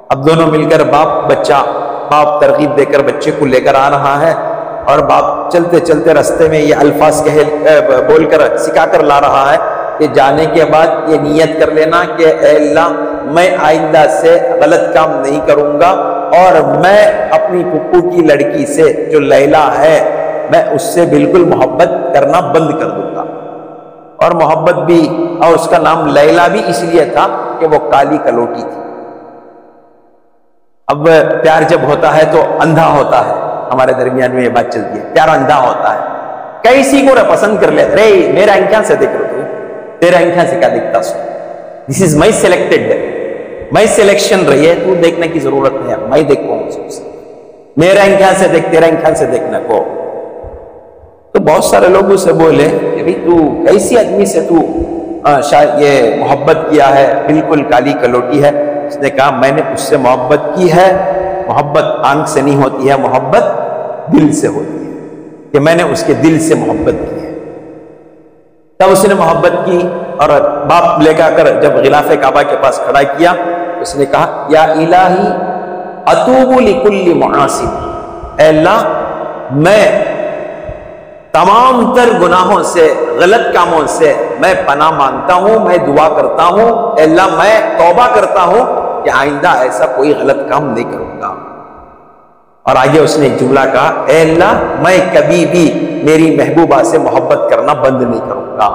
اب دونوں مل کر باپ ترغیب دے کر بچے کو لے کر آ رہا ہے، اور باپ چلتے چلتے رستے میں یہ الفاظ بول کر سکھا کر لا رہا ہے کہ جانے کے بعد یہ نیت کر لینا کہ اے اللہ میں آئندہ سے غلط کام نہیں کروں گا، اور میں اپنی پھپھو کی لڑکی سے جو لیلا ہے میں اس سے بالکل محبت کرنا بند کر دوں گا. اور محبت بھی، اور اس کا نام لیلا بھی اس لیے تھا کہ وہ کالی کلوٹی تھی. اب پیار جب ہوتا ہے تو اندھا ہوتا ہے، ہمارے درمیان میں یہ بات چلتی ہے، پیار اندھا ہوتا ہے. کیسی کو پسند کر لے، رے میرا انکھاں سے دیکھ رہا تو تیرا انکھاں سے کیا دیکھتا سو، دس از مائی سلیکٹڈ، مائی سلیکشن رہی ہے، تو دیکھنے کی ضرورت نہیں ہے، میں دیکھوں گا، میرا انکھاں سے دیکھ، تیرا انکھاں سے دیکھنے کو. تو بہت سارے لوگ اسے بولے کہ بھئی تو کیسی آدمی سے تو شاید یہ محبت کیا ہے، بالکل کالی کلوٹی ہے. اس نے کہا میں نے اس سے محبت کی ہے، محبت آنکھ سے نہیں ہوتی ہے، محبت دل سے ہوتی ہے، کہ میں نے اس کے دل سے محبت کی ہے. تب اس نے محبت کی، اور باپ لے کر جب غلاف کعبہ کے پاس کھڑا کیا، اس نے کہا یا الہی اتوب لکل معاصم، اے اللہ میں تمام تر گناہوں سے، غلط کاموں سے میں پناہ مانگتا ہوں، میں دعا کرتا ہوں، اے اللہ میں توبہ کرتا ہوں کہ آئندہ ایسا کوئی غلط کام نہیں کروں گا. اور آگے اس نے ایک جملہ کہا، اے اللہ میں کبھی بھی میری محبوبہ سے محبت کرنا بند نہیں کروں گا.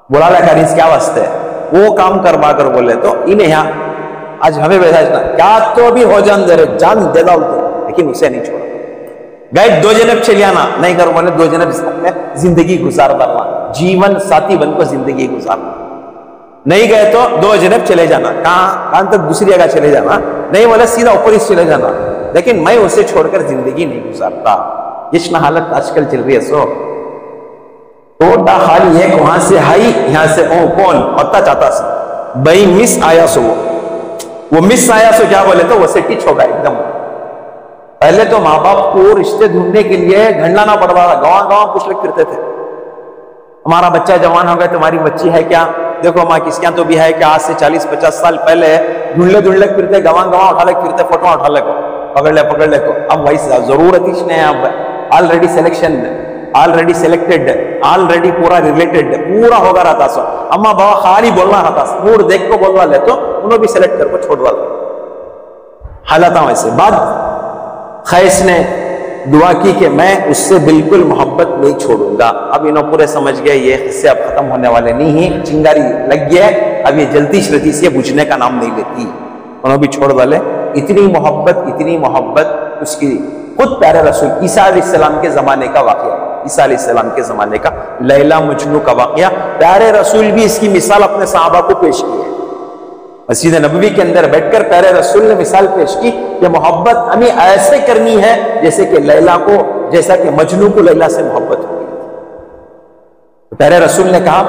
بولا لگا اس کیا واسطے ہے، وہ کام کروا کر بولے تو انہیں یہاں آج ہمیں بیٹھا کیا تو بھی ہو جان دے رہے، جان دے داؤ تو، لیکن اسے نہیں چھوڑا. گئے 2 جنب چلے آنا، نہیں کر بولے 2 جنب میں زندگی گزار ڈالنا، جیون ساتھی بن کو زندگی گزارنا. نہیں گئے تو 2 جنب چلے جانا، کہاں تک دوسری جگہ چلے جانا، نہیں بولے سیدھا اوپر ہی چلے جانا، لیکن میں اسے چھوڑ کر زندگی نہیں گزارتا. جشن حالت آج کل چل رہی ہے. سو توٹا خالی ایک وہاں سے ہائی، یہاں سے کون پتا چاہتا سا بھائی مس آیا سو، وہ مس آیا سو کیا بولے تو وہ سے ٹچ ہوگا ایک دم. پہلے تو ماں باپ کو رشتے ڈھونڈنے کے لیے گھنڈلانا پڑ رہا تھا، گاؤں پوچھ لے پھرتے تھے ہمارا بچہ جوان ہو گیا، تمہاری بچی ہے کیا، دیکھو ماں کس کیا تو بھی ہے کہ آج سے 40-50 سال پہلے ڈھونڈ لے پھرتے، گواں اٹھا لے پھرتے، فوٹو اٹھا لے کو پکڑ لے کو. اب وہی ضرورت ہی نہیں ہے، اب already selection, already selected, already پورا ریلیٹڈ پورا ہوگا رہتا سو. اما بابا خالی بولنا رہتا سو، موڈ دیکھ کو بولنا لے تو انہوں بھی سلیکٹ کر کو چھوڑ ڈال حالات ویسے. بعد قیس نے دعا کی کہ میں اس سے بالکل محبت نہیں چھوڑوں گا. اب انہوں پورے سمجھ گئے یہ قصے اب ختم ہونے والے نہیں ہیں، چنگاری لگ گیا ہے، اب یہ جلدی شرطی سے بجھنے کا نام نہیں لیتی. انہوں بھی چھوڑ ڈالے. اتنی محبت اس کی خود پیارے رسول عیسیٰ علیہ السلام کے زمانے کا واقعہ، عیسیٰ علیہ السلام کے زمانے کا لیلا مجنو کا واقعہ. پیارے رسول بھی اس کی مثال اپنے صحابہ کو پیش کی ہے. مسجد نبوی کے اندر بیٹھ کر پیارے رسول نے مثال پیش کی کہ محبت ہمیں ایسے کرنی ہے جیسے کہ لیلا کو، جیسا کہ مجنو کو لیلا سے محبت ہوئی. پیارے رسول نے کہا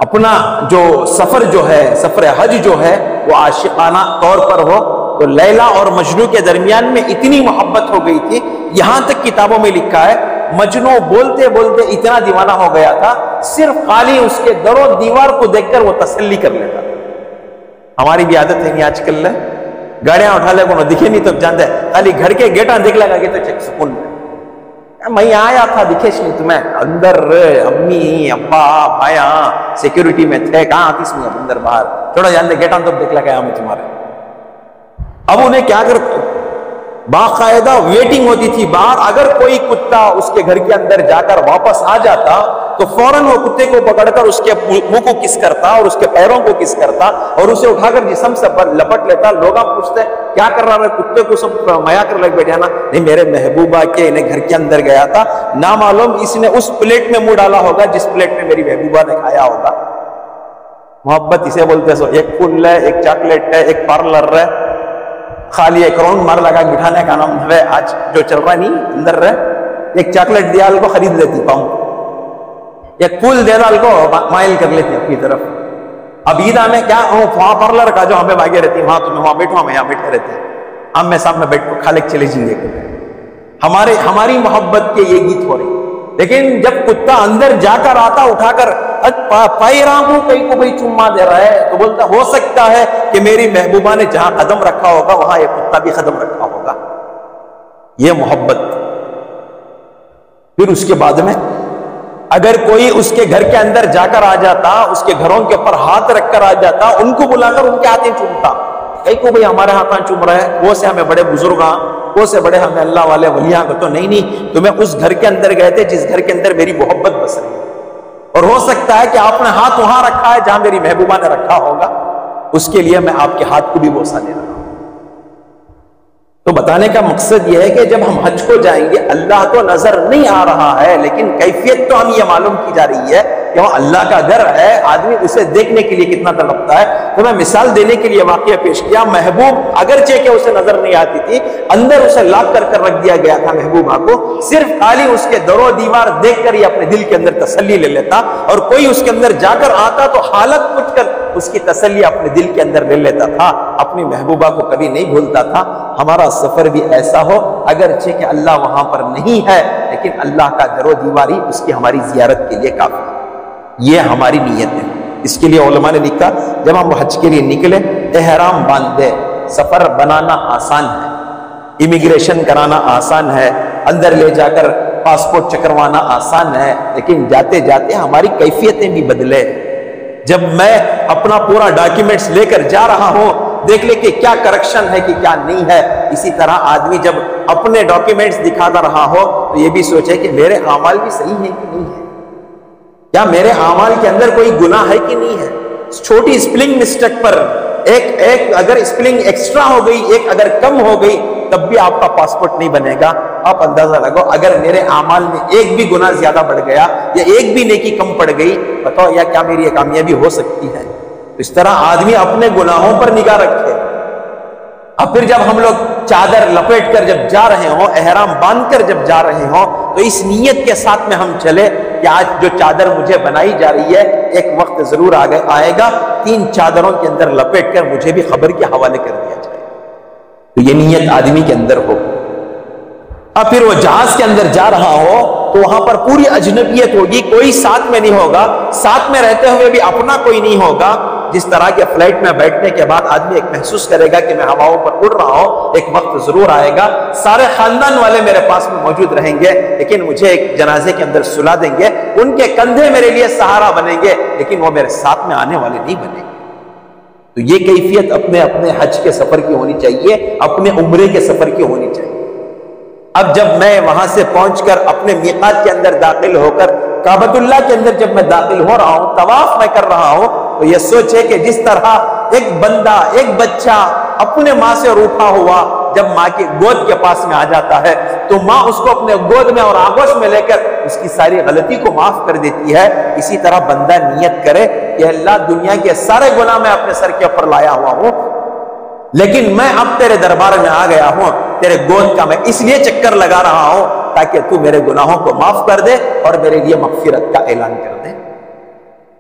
اپنا جو سفر جو ہے، سفر حج جو ہے وہ عاشقانہ طور پر ہو. تو لیلا اور مجنو کے درمیان میں اتنی محبت ہو گئی تھی، یہاں تک کتابوں میں لکھا ہے مجنو بولتے بولتے اتنا دیوانہ ہو گیا تھا، صرف خالی اس کے در و دیوار کو دیکھ کر وہ تسلی کر لیتا. ہماری بھی عادت ہے آج کل گاڑیاں اٹھا لے کو دکھے نہیں تو جانتے خالی گھر کے گیٹاں دیکھ لگا کے تو چیک سکون میں آیا تھا دکھے نہیں تمہیں اندر امی ابا بھایا سیکورٹی میں تھے کہاں آتی اس میں اندر باہر چھوڑا جانتے گیٹاں تو دیکھ لگا ہمیں تمہارے. اب انہیں کیا کر باقاعدہ ویٹنگ ہوتی تھی باہر. اگر کوئی کتا اس کے گھر کے اندر جا کر واپس آ جاتا تو فوراً وہ کتے کو پکڑ کر اس کے منہ کو کس کرتا اور اس کے پیروں کو کس کرتا اور اسے اٹھا کر جسم سے لپٹ لیتا. لوگ پوچھتے کیا کر رہا ہے کتے کو سب میا کر لگ بیٹھا نا. نہیں میرے محبوبہ کے انہیں گھر کے اندر گیا تھا نامعلوم اس نے اس پلیٹ میں منہ ڈالا ہوگا جس پلیٹ میں میری محبوبہ نے کھایا ہوگا. محبت اسے بولتے سو ایک پھول ہے ایک چاکلیٹ ہے ایک پارلر ہے خالی ایک راؤنڈ مار لگا بٹھانے کا نام ہے آج جو چل رہا نہیں اندر رہے. ایک چاکلیٹ دیال کو خرید لیتی پاؤں ایک پھول دے دال کو مائل کر لیتی اپنی طرف. اب عیدہ میں کیا وہاں پارلر کا جو ہمیں باغے رہتی وہاں تمہیں وہاں بیٹھو ہمیں یہاں بیٹھے رہتے ہم میں سامنے بیٹھ کو کھا لے چلے جیے. ہماری محبت کے یہ گیت ہو رہی. لیکن جب کتا اندر جا کر آتا اٹھا کر پائی رہا ہوں کئی کو بھائی چوما دے رہا ہے تو بولتا ہو سکتا ہے کہ میری محبوبہ نے جہاں قدم رکھا ہوگا وہاں یہ کتا بھی قدم رکھا ہوگا. یہ محبت. پھر اس کے بعد میں اگر کوئی اس کے گھر کے اندر جا کر آ جاتا اس کے گھروں کے اوپر ہاتھ رکھ کر آ جاتا ان کو بلا کر ان کے ہاتھیں چومتا. کئی کو بھائی ہمارے ہاتھ چوم رہے ہیں وہ سے ہمیں بڑے بزرگ وہ سے بڑے ہمیں اللہ والے ولیاں کو تو نہیں تمہیں اس گھر کے اندر گئے تھے جس گھر کے اندر میری محبت بس رہی اور ہو سکتا ہے کہ آپ نے ہاتھ وہاں رکھا ہے جہاں میری محبوبہ نے رکھا ہوگا. اس کے لیے میں آپ کے ہاتھ کو بھی بوسہ دے رہا ہوں. تو بتانے کا مقصد یہ ہے کہ جب ہم حج کو جائیں گے اللہ تو نظر نہیں آ رہا ہے لیکن کیفیت تو ہم یہ معلوم کی جا رہی ہے کہ وہ اللہ کا گھر ہے. آدمی اسے دیکھنے کے لیے کتنا تڑپتا ہے. تو میں مثال دینے کے لیے واقعہ پیش کیا. محبوب اگرچہ کہ اسے نظر نہیں آتی تھی اندر اسے لاک کر کر رکھ دیا گیا تھا محبوبہ کو صرف خالی اس کے در و دیوار دیکھ کر ہی اپنے دل کے اندر تسلی لے لیتا اور کوئی اس کے اندر جا کر آتا تو حالت پوچھ کر اس کی تسلی اپنے دل کے اندر لے لیتا تھا. اپنی محبوبہ کو کبھی نہیں بھولتا تھا. ہمارا سفر بھی ایسا ہو اگرچہ کہ اللہ وہاں پر نہیں ہے لیکن اللہ کا در و دیوار ہی اس کی ہماری زیارت کے لیے کافی ہے. یہ ہماری نیت ہے. اس کے لیے علماء نے لکھا جب ہم حج کے لیے نکلے احرام باندھے سفر بنانا آسان ہے امیگریشن کرانا آسان ہے اندر لے جا کر پاسپورٹ چکروانا آسان ہے لیکن جاتے جاتے ہماری کیفیتیں بھی بدلے. جب میں اپنا پورا ڈاکیومنٹس لے کر جا رہا ہوں دیکھ لے کہ کیا کریکشن ہے کہ کیا نہیں ہے. اسی طرح آدمی جب اپنے ڈاکیومنٹس دکھاتا رہا ہو تو یہ بھی سوچے کہ میرے اعمال بھی صحیح ہیں کہ نہیں ہے کیا میرے اعمال کے اندر کوئی گناہ ہے کہ نہیں ہے. چھوٹی اسپلنگ مسٹیک پر ایک اگر اسپلنگ ایکسٹرا ہو گئی ایک اگر کم ہو گئی تب بھی آپ کا پاسپورٹ نہیں بنے گا. آپ اندازہ لگو اگر میرے اعمال میں ایک بھی گناہ زیادہ بڑھ گیا یا ایک بھی نیکی کم پڑ گئی بتاؤ یا کیا میری یہ کامیابی ہو سکتی ہے. اس طرح آدمی اپنے گناہوں پر نگاہ رکھے. اب پھر جب ہم لوگ چادر لپیٹ کر جب جا رہے ہوں احرام باندھ کر جب جا رہے ہوں تو اس نیت کے ساتھ میں ہم چلے کہ آج جو چادر مجھے بنائی جا رہی ہے ایک وقت ضرور آئے گا 3 چادروں کے اندر لپیٹ کر مجھے بھی خبر کے حوالے کر دیا جائے. تو یہ نیت آدمی کے اندر ہو. اب پھر وہ جہاز کے اندر جا رہا ہو تو وہاں پر پوری اجنبیت ہوگی کوئی ساتھ میں نہیں ہوگا ساتھ میں رہتے ہوئے بھی اپنا کوئی نہیں ہوگا. جس طرح کے فلائٹ میں بیٹھنے کے بعد آدمی ایک محسوس کرے گا کہ میں ہواؤں پر اڑ رہا ہوں ایک وقت ضرور آئے گا سارے خاندان والے میرے پاس میں موجود رہیں گے لیکن مجھے ایک جنازے کے اندر سلا دیں گے. ان کے کندھے میرے لیے سہارا بنیں گے لیکن وہ میرے ساتھ میں آنے والے نہیں بنیں گے. تو یہ کیفیت اپنے حج کے سفر کی ہونی چاہیے اپنے عمرے کے سفر کی ہونی چاہیے. اب جب میں وہاں سے پہنچ کر اپنے میقات کے اندر داخل ہو کر کعبۃ اللہ کے اندر جب میں داخل ہو رہا ہوں طواف میں کر رہا ہوں تو یہ سوچے کہ جس طرح ایک بندہ ایک بچہ اپنے ماں سے روٹھا ہوا جب ماں کی گود کے پاس میں آ جاتا ہے تو ماں اس کو اپنے گود میں اور آغوش میں لے کر اس کی ساری غلطی کو معاف کر دیتی ہے. اسی طرح بندہ نیت کرے کہ اللہ دنیا کے سارے گناہ میں اپنے سر کے اوپر لایا ہوا ہوں لیکن میں اب تیرے دربار میں آ گیا ہوں تیرے گود کا میں اس لیے چکر لگا رہا ہوں تاکہ تو میرے گناہوں کو معاف کر دے اور میرے لیے مغفرت کا اعلان کر دے.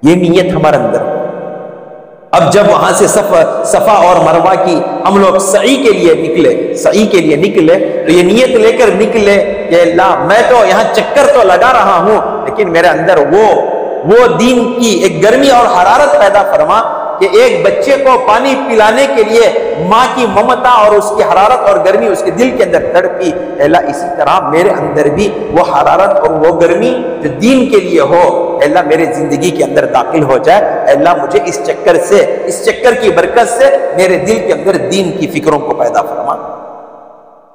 یہ نیت ہمارے اندر ہو. اب جب وہاں سے صفا اور مروہ کی ہم لوگ سعی کے لیے نکلے تو یہ نیت لے کر نکلے کہ اللہ میں تو یہاں چکر تو لگا رہا ہوں لیکن میرے اندر وہ دین کی ایک گرمی اور حرارت پیدا فرما کہ ایک بچے کو پانی پلانے کے لیے ماں کی ممتا اور اس کی حرارت اور گرمی اس کے دل کے اندر تڑپی، اے اللہ اسی طرح میرے اندر بھی وہ حرارت اور وہ گرمی جو دین کے لیے ہو اے اللہ میرے زندگی کے اندر داخل ہو جائے۔ اے اللہ مجھے اس چکر کی برکت سے میرے دل کے اندر دین کی فکروں کو پیدا فرما۔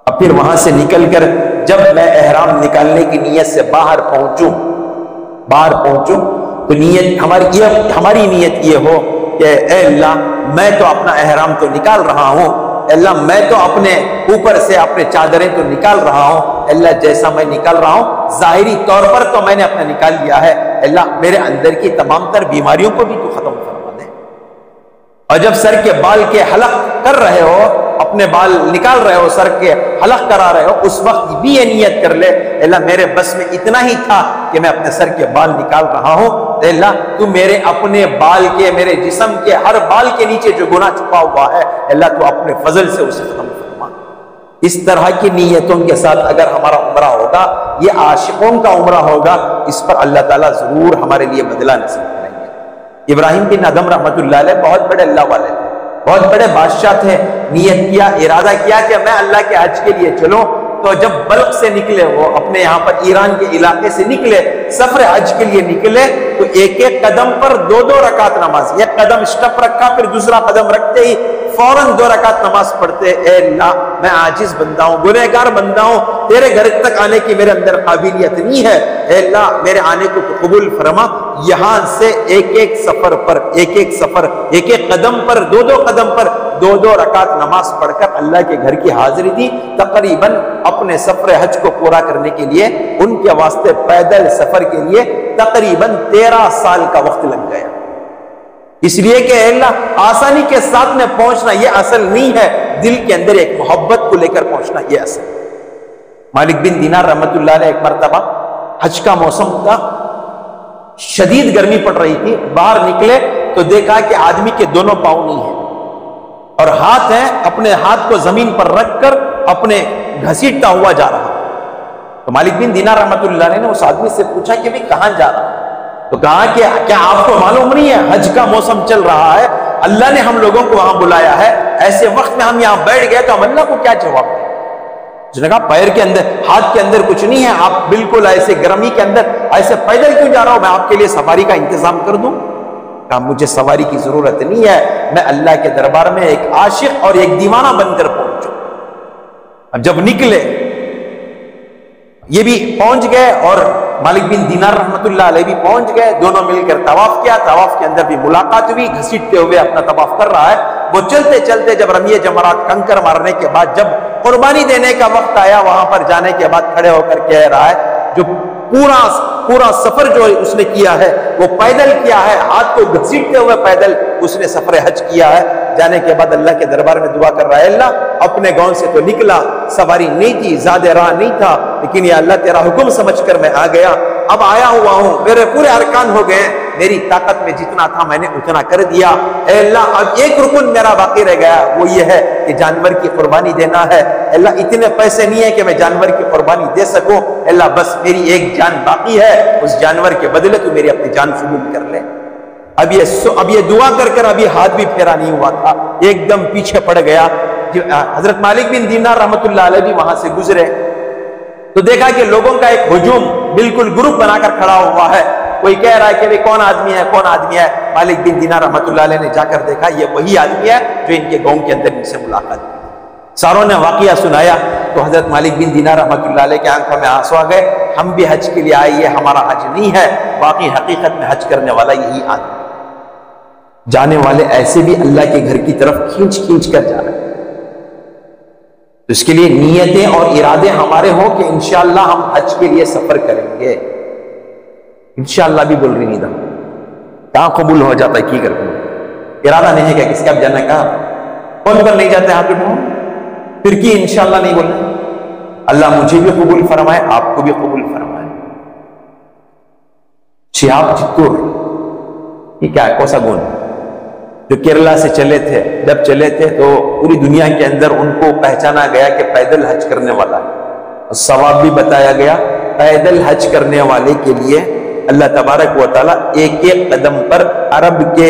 اب پھر وہاں سے نکل کر جب میں احرام نکالنے کی نیت سے باہر پہنچوں تو ہماری نیت یہ ہو کہ اے اللہ میں تو اپنا احرام تو نکال رہا ہوں، اے اللہ میں تو اپنے اوپر سے اپنے چادریں تو نکال رہا ہوں، اے اللہ جیسا میں نکال رہا ہوں ظاہری طور پر تو میں نے اپنا نکال لیا ہے، اے اللہ میرے اندر کی تمام تر بیماریوں کو بھی تو ختم فرما دے۔ اور جب سر کے بال کے حلق کر رہے ہو، اپنے بال نکال رہے ہو، سر کے حلق کرا رہے ہو، اس وقت بھی یہ نیت کر لے اے اللہ میرے بس میں اتنا ہی تھا کہ میں اپنے سر کے بال نکال رہا ہوں، اے اللہ تو میرے اپنے بال کے، میرے جسم کے ہر بال کے نیچے جو گناہ چھپا ہوا ہے اے اللہ تو اپنے فضل سے اسے ختم فرما۔ اس طرح کی نیتوں کے ساتھ اگر ہمارا عمرہ ہوگا، یہ عاشقوں کا عمرہ ہوگا، اس پر اللہ تعالیٰ ضرور ہمارے لیے بدلہ نصیب کریں گے۔ ابراہیم بن ادھم رحمۃ اللہ علیہ بہت بڑے اللہ والے تھے، بہت بڑے بادشاہ تھے، نیت کیا، ارادہ کیا کہ میں اللہ کے حج کے لیے چلوں، تو جب بلخ سے نکلے، وہ اپنے یہاں پر ایران کے علاقے سے نکلے، سفر حج کے لیے نکلے، تو ایک ایک قدم پر 2 رکعت نماز، ایک قدم اسٹپ رکھا پھر دوسرا قدم رکھتے ہی فوراً 2 رکعت نماز پڑھتے، اے اللہ میں عاجز بندہ ہوں، گنہگار بندہ ہوں، تیرے گھر تک آنے کی میرے اندر قابلیت نہیں ہے، اے اللہ میرے آنے کو تو قبول فرما۔ یہاں سے ایک ایک سفر پر، ایک ایک قدم پر، 2 قدم پر 2 رکعت نماز پڑھ کر اللہ کے گھر کی حاضری دی۔ تقریباً اپنے سفر حج کو پورا کرنے کے لیے ان کے واسطے پیدل سفر کے لیے تقریباً 13 سال کا وقت لگ گیا، اس لیے کہ اے اللہ آسانی کے ساتھ میں پہنچنا یہ اصل نہیں ہے، دل کے اندر ایک محبت کو لے کر پہنچنا یہ اصل۔ مالک بن دینار رحمت اللہ علیہ ایک مرتبہ حج کا موسم تھا، شدید گرمی پڑ رہی تھی، باہر نکلے تو دیکھا کہ آدمی کے دونوں پاؤں نہیں ہیں اور ہاتھ ہے، اپنے ہاتھ کو زمین پر رکھ کر اپنے گھسیٹتا ہوا جا رہا۔ تو مالک بن دینار رحمت اللہ علیہ نے اس آدمی سے پوچھا کہ بھئی کہاں جا رہا؟ تو کہا کہ کیا آپ کو معلوم نہیں ہے حج کا موسم چل رہا ہے، اللہ نے ہم لوگوں کو وہاں بلایا ہے، ایسے وقت میں ہم یہاں بیٹھ گئے تو ہم اللہ کو کیا جواب دیں؟ اس نے کہا پیر کے اندر، ہاتھ کے اندر کچھ نہیں ہے، آپ بالکل ایسے گرمی کے اندر ایسے پیدل کیوں جا رہا ہوں؟ میں آپ کے لیے سواری کا انتظام کر دوں؟ کہا مجھے سواری کی ضرورت نہیں ہے، میں اللہ کے دربار میں ایک عاشق اور ایک دیوانہ بن کر پہنچوں۔ اب جب نکلے یہ بھی پہنچ گئے اور مالک بن دینار رحمت اللہ علیہ بھی پہنچ گئے، دونوں مل کر طواف کیا، طواف کے اندر بھی ملاقات ہوئی، گھسیٹتے ہوئے اپنا طواف کر رہا ہے۔ وہ چلتے چلتے جب رمی جمرات کنکر مارنے کے بعد جب قربانی دینے کا وقت آیا، وہاں پر جانے کے بعد کھڑے ہو کر کہہ رہا ہے جو پورا سفر جو اس نے کیا ہے وہ پیدل کیا ہے، ہاتھ کو گھسیٹتے ہوئے پیدل اس نے سفر حج کیا ہے۔ جانے کے بعد اللہ کے دربار میں دعا کر رہا ہے، اللہ اپنے گاؤں سے تو نکلا، سواری نہیں تھی، زیادہ راہ نہیں تھا، لیکن یا اللہ تیرا حکم سمجھ کر میں آ گیا، اب آیا ہوا ہوں، میرے پورے ارکان ہو گئے، میری طاقت میں جتنا تھا میں نے اتنا کر دیا، اے اللہ اب ایک رکن میرا باقی رہ گیا، وہ یہ ہے کہ جانور کی قربانی دینا ہے، اللہ اتنے پیسے نہیں ہے کہ میں جانور کی قربانی دے سکوں، اللہ بس میری ایک جان باقی ہے، اس جانور کے بدلے تو میری اپنی جان قبول کر لے۔ اب یہ دعا کر کر ابھی ہاتھ بھی پھیرا نہیں ہوا تھا، ایک دم پیچھے پڑ گیا۔ حضرت مالک بن دینار رحمت اللہ علیہ بھی وہاں سے گزرے تو دیکھا کہ لوگوں کا ایک ہجوم بالکل گروپ بنا کر کھڑا ہوا ہے، کوئی کہہ رہا ہے کہ کون آدمی ہے، کون آدمی ہے۔ مالک بن دینار رحمت اللہ علیہ نے جا کر دیکھا یہ وہی آدمی ہے جو ان کے گاؤں کے اندر ان سے ملاقات کی۔ ساروں نے واقعہ سنایا تو حضرت مالک بن دینار رحمت اللہ علیہ کے آنکھوں میں آنسو آ گئے، ہم بھی حج کے لیے آئے، یہ ہمارا حج نہیں ہے، واقعی حقیقت میں حج کرنے والا یہی آدمی۔ جانے والے ایسے بھی اللہ کے گھر کی طرف کھینچ کھینچ کر جا رہے ہیں، تو اس کے لیے نیتیں اور ارادے ہمارے ہوں کہ انشاءاللہ ہم حج کے لیے سفر کریں گے۔ انشاءاللہ بھی بول رہی نہیں تھا، کہاں قبول ہو جاتا ہے کی کرتے ہیں، ارادہ نہیں ہے کہ کس کا اب جانا، کہاں کون پر نہیں جاتے ہاتھ اٹھاؤ، پھر کی انشاءاللہ نہیں بولنا۔ اللہ مجھے بھی قبول فرمائے، آپ کو بھی قبول فرمائے۔ شہاب چتور یہ کیا ہے، کوسا گون جو کیرلا سے چلے تھے، جب چلے تھے تو پوری دنیا کے اندر ان کو پہچانا گیا کہ پیدل حج کرنے والا ہے، ثواب بھی بتایا گیا۔ پیدل حج کرنے والے کے لیے اللہ تبارک و تعالیٰ ایک ایک قدم پر عرب کے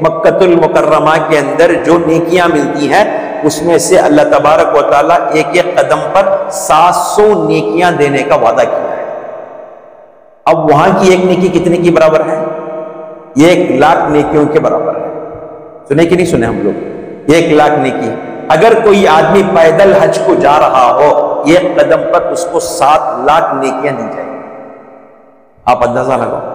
مکۃ المکرمہ کے اندر جو نیکیاں ملتی ہیں اس میں سے اللہ تبارک و تعالیٰ ایک ایک قدم پر 700 نیکیاں دینے کا وعدہ کیا ہے۔ اب وہاں کی ایک نیکی کتنے کی برابر ہے؟ یہ 1,00,000 نیکیوں کے برابر ہے۔ سنے کہ نہیں سنے ہم لوگ؟ 1,00,000 نیکی۔ اگر کوئی آدمی پیدل حج کو جا رہا ہو، ایک قدم پر اس کو 7,00,000 نیکیاں دی جائیں۔ آپ اندازہ لگاؤ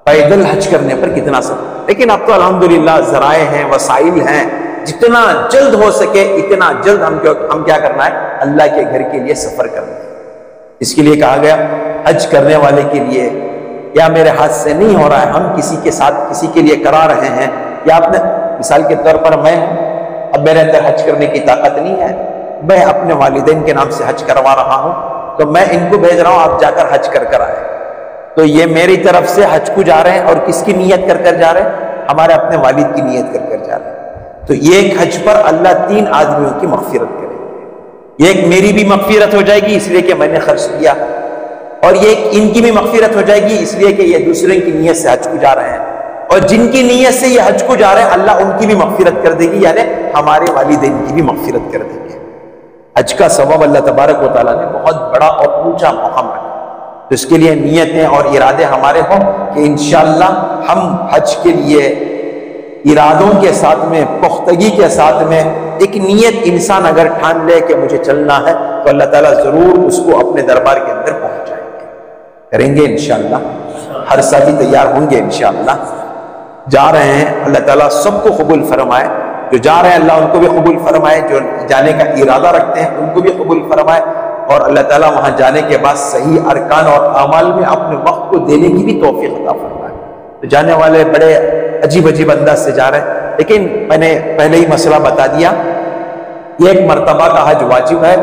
پیدل حج کرنے پر کتنا سب۔ لیکن اب تو الحمدللہ ذرائع ہیں، وسائل ہیں، جتنا جلد ہو سکے اتنا جلد ہم کیا کرنا ہے؟ اللہ کے گھر کے لیے سفر کرنا ہے۔ اس کے لیے کہا گیا حج کرنے والے کے لیے، یا میرے ہاتھ سے نہیں ہو رہا ہے، ہم کسی کے ساتھ کسی کے لیے کرا رہے ہیں، یا آپ نے مثال کے طور پر میں ہوں، اب میرے اندر حج کرنے کی طاقت نہیں ہے، میں اپنے والدین کے نام سے حج کروا رہا ہوں، تو میں ان کو بھیج رہا ہوں آپ جا کر حج کر آئے، تو یہ میری طرف سے حج کو جا رہے ہیں، اور کس کی نیت کر جا رہے ہیں؟ ہمارے اپنے والد کی نیت کر جا رہے ہیں۔ تو یہ ایک حج پر اللہ 3 آدمیوں کی مغفرت کرے گی۔ یہ ایک میری بھی مغفرت ہو جائے گی اس لیے کہ میں نے خرچ کیا، اور یہ ان کی بھی مغفرت ہو جائے گی اس لیے کہ یہ دوسرے کی نیت سے حج کو جا رہے ہیں، اور جن کی نیت سے یہ حج کو جا رہے ہیں اللہ ان کی بھی مغفرت کر دے گی، یعنی ہمارے والدین کی بھی مغفرت کر دے گی۔ حج کا ثواب اللہ تبارک و تعالیٰ نے بہت بڑا اور اونچا مقام رکھا، تو اس کے لیے نیتیں اور ارادے ہمارے ہوں کہ انشاءاللہ ہم حج کے لیے ارادوں کے ساتھ میں، پختگی کے ساتھ میں، ایک نیت انسان اگر ٹھان لے کہ مجھے چلنا ہے تو اللہ تعالیٰ ضرور اس کو اپنے دربار کے اندر پہنچائیں گے، کریں گے انشاءاللہ۔ ہر ساتھی تیار ہوں گے انشاءاللہ، جا رہے ہیں، اللہ تعالیٰ سب کو قبول فرمائے، جو جا رہے ہیں اللہ ان کو بھی قبول فرمائے، جو جانے کا ارادہ رکھتے ہیں ان کو بھی قبول فرمائے، اور اللہ تعالیٰ وہاں جانے کے بعد صحیح ارکان اور اعمال میں اپنے وقت کو دینے کی بھی توفیق عطا فرمائے۔ تو جانے والے بڑے عجیب عجیب انداز سے جا رہے ہیں، لیکن میں نے پہلے ہی مسئلہ بتا دیا، یہ ایک مرتبہ کا حج واجب ہے،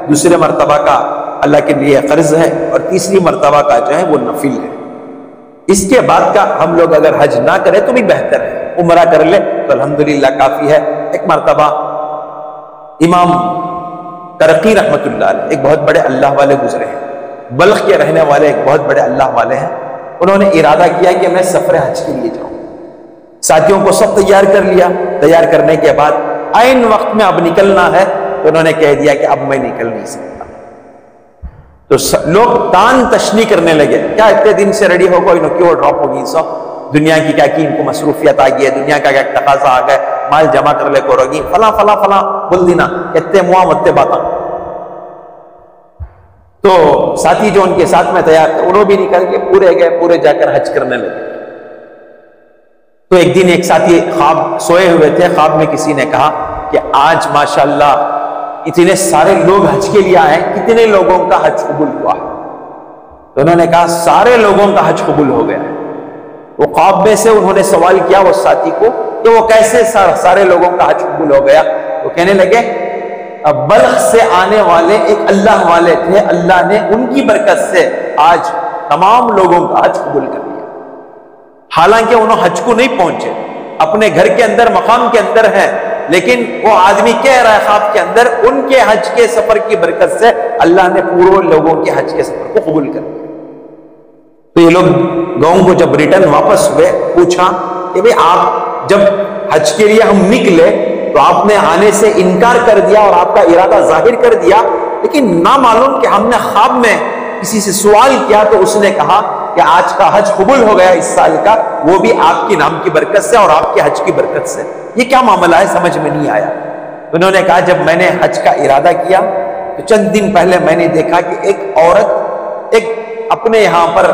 دوسرے مرتبہ کا اللہ کے لیے قرض ہے، اور تیسری مرتبہ کا جو ہے وہ نفل ہے۔ اس کے بعد کا ہم لوگ اگر حج نہ کریں تو بھی بہتر ہے، عمرہ کر لے تو الحمدللہ کافی ہے۔ ایک مرتبہ امام کرقی رحمت اللہ علیہ ایک بہت بڑے اللہ والے گزرے ہیں، بلخ کے رہنے والے ایک بہت بڑے اللہ والے ہیں، انہوں نے ارادہ کیا کہ میں سفر حج کے لیے جاؤں، ساتھیوں کو سب تیار کر لیا، تیار کرنے کے بعد عین وقت میں اب نکلنا ہے تو انہوں نے کہہ دیا کہ اب میں نکل نہیں سکتا، تو لوگ تان تشنی کرنے لگے، کیا اتنے دن سے ریڈی ہو گئے، کیوں ڈراپ ہو گئی، سب دنیا کی کیا کی ان کو مصروفیت آ گئی ہے، دنیا کا کیا تقاضا آ گئے، مال جمع کر لے کو روگی فلاں فلاں فلاں بول دینا اتنے مواں متے باتا۔ تو ساتھی جو ان کے ساتھ میں تیار تھے انہوں بھی نکل کے پورے گئے، پورے جا کر حج کرنے لگے۔ تو ایک دن ایک ساتھی خواب سوئے ہوئے تھے، خواب میں کسی نے کہا کہ آج ماشاءاللہ اتنے سارے لوگ حج کے لیے آئے، کتنے لوگوں کا حج قبول ہوا؟ تو انہوں نے کہا سارے لوگوں کا حج قبول ہو گیا ہے۔ وہ خواب میں سے انہوں نے سوال کیا وہ ساتھی کو کہ وہ کیسے سارے لوگوں کا حج قبول ہو گیا؟ وہ کہنے لگے بلخ سے آنے والے ایک اللہ والے تھے، اللہ نے ان کی برکت سے آج تمام لوگوں کا حج قبول کر لیا، حالانکہ انہوں حج کو نہیں پہنچے، اپنے گھر کے اندر مقام کے اندر ہیں، لیکن وہ آدمی کہہ رہا ہے خواب کے اندر ان کے حج کے سفر کی برکت سے اللہ نے پورے لوگوں کے حج کے سفر کو قبول کر لیا۔ تو یہ لوگ گاؤں کو جب ریٹرن واپس ہوئے پوچھا کہ بھئی آپ جب حج کے لیے ہم نکلے تو آپ نے آنے سے انکار کر دیا اور آپ کا ارادہ ظاہر کر دیا، لیکن نہ معلوم کہ ہم نے خواب میں کسی سے سوال کیا تو اس نے کہا کہ آج کا حج قبول ہو گیا اس سال کا، وہ بھی آپ کی نام کی برکت سے اور آپ کے حج کی برکت سے۔ یہ کیا معاملہ ہے سمجھ میں نہیں آیا۔ انہوں نے کہا جب میں نے حج کا ارادہ کیا تو چند دن پہلے میں نے دیکھا کہ ایک عورت ایک اپنے یہاں پر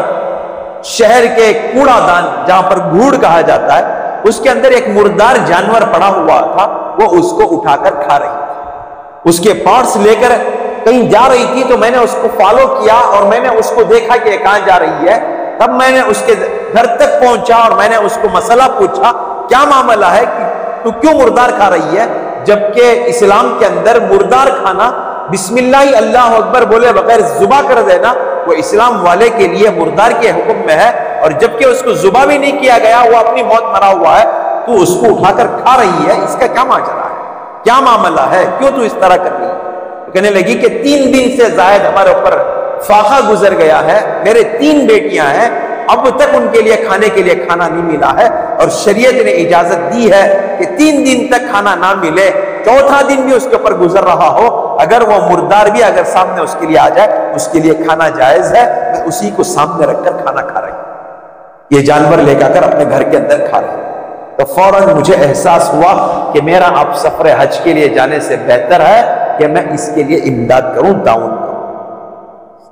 شہر کے کوڑا دان جہاں پر گھوڑ کہا جاتا ہے اس کے اندر ایک مردار جانور پڑا ہوا تھا، وہ اس کو اٹھا کر کھا رہی تھی، اس کے پارٹس لے کر کہیں جا رہی تھی، تو میں نے اس کو فالو کیا اور میں نے اس کو دیکھا کہ کہاں جا رہی ہے، تب میں نے اس کے گھر تک پہنچا اور میں نے اس کو مسئلہ پوچھا کیا معاملہ ہے کہ تو کیوں مردار کھا رہی ہے، جبکہ اسلام کے اندر مردار کھانا بسم اللہ اللہ اکبر بولے بغیر ذبح کر دینا وہ اسلام والے کے لیے مردار کے حکم میں ہے، اور جبکہ اس کو ذبح بھی نہیں کیا گیا، وہ اپنی موت مرا ہوا ہے، تو اس کو اٹھا کر کھا رہی ہے، اس کا کیا ماجرا ہے، کیا معاملہ ہے، کیوں تو اس طرح کر رہی ہے؟ کہنے لگی کہ 3 دن سے زائد ہمارے اوپر فاقہ گزر گیا ہے، میرے 3 بیٹیاں ہیں، اب تک ان کے لیے کھانے کے لیے کھانا نہیں ملا ہے، اور شریعت نے اجازت دی ہے کہ 3 دن تک کھانا نہ ملے، چوتھا دن بھی اس کے اوپر گزر رہا ہو، اگر وہ مردار بھی اگر سامنے اس کے لیے آ جائے، اس کے لیے کھانا جائز ہے، میں اسی کو سامنے رکھ کر کھانا کھا رہی ہوں، یہ جانور لے جا کر اپنے گھر کے اندر کھا رہے ہیں۔ تو فوراً مجھے احساس ہوا کہ میرا اب سفر حج کے لیے جانے سے بہتر ہے کہ میں اس کے لیے امداد کروں، تعاون کروں۔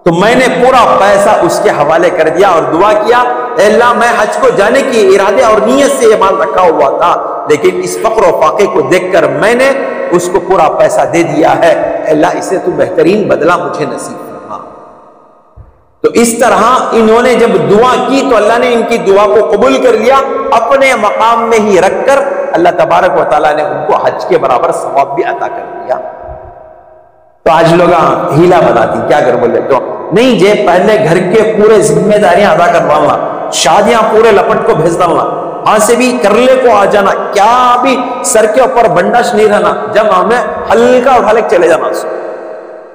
تو میں نے پورا پیسہ اس کے حوالے کر دیا اور دعا کیا، اے اللہ میں حج کو جانے کی ارادے اور نیت سے یہ مال رکھا ہوا تھا، لیکن اس فقر و فاقے کو دیکھ کر میں نے اس کو پورا پیسہ دے دیا ہے، اے اللہ اسے تو بہترین بدلہ مجھے نصیب فرما۔ تو اس طرح انہوں نے جب دعا کی تو اللہ نے ان کی دعا کو قبول کر لیا، اپنے مقام میں ہی رکھ کر اللہ تبارک و تعالیٰ نے ان کو حج کے برابر ثواب بھی عطا کر دیا۔ تو آج لوگ ہیلا بناتی، کیا کر بولے تو نہیں جے پہلے گھر کے پورے ذمہ داریاں ادا کروانا، شادیاں پورے لپٹ کو بھیج ڈالنا، وہاں سے بھی کرلے کو آ جانا، کیا بھی سر کے اوپر بندش نہیں رہنا، جب ہمیں ہلکا اٹھا لے چلے جانا،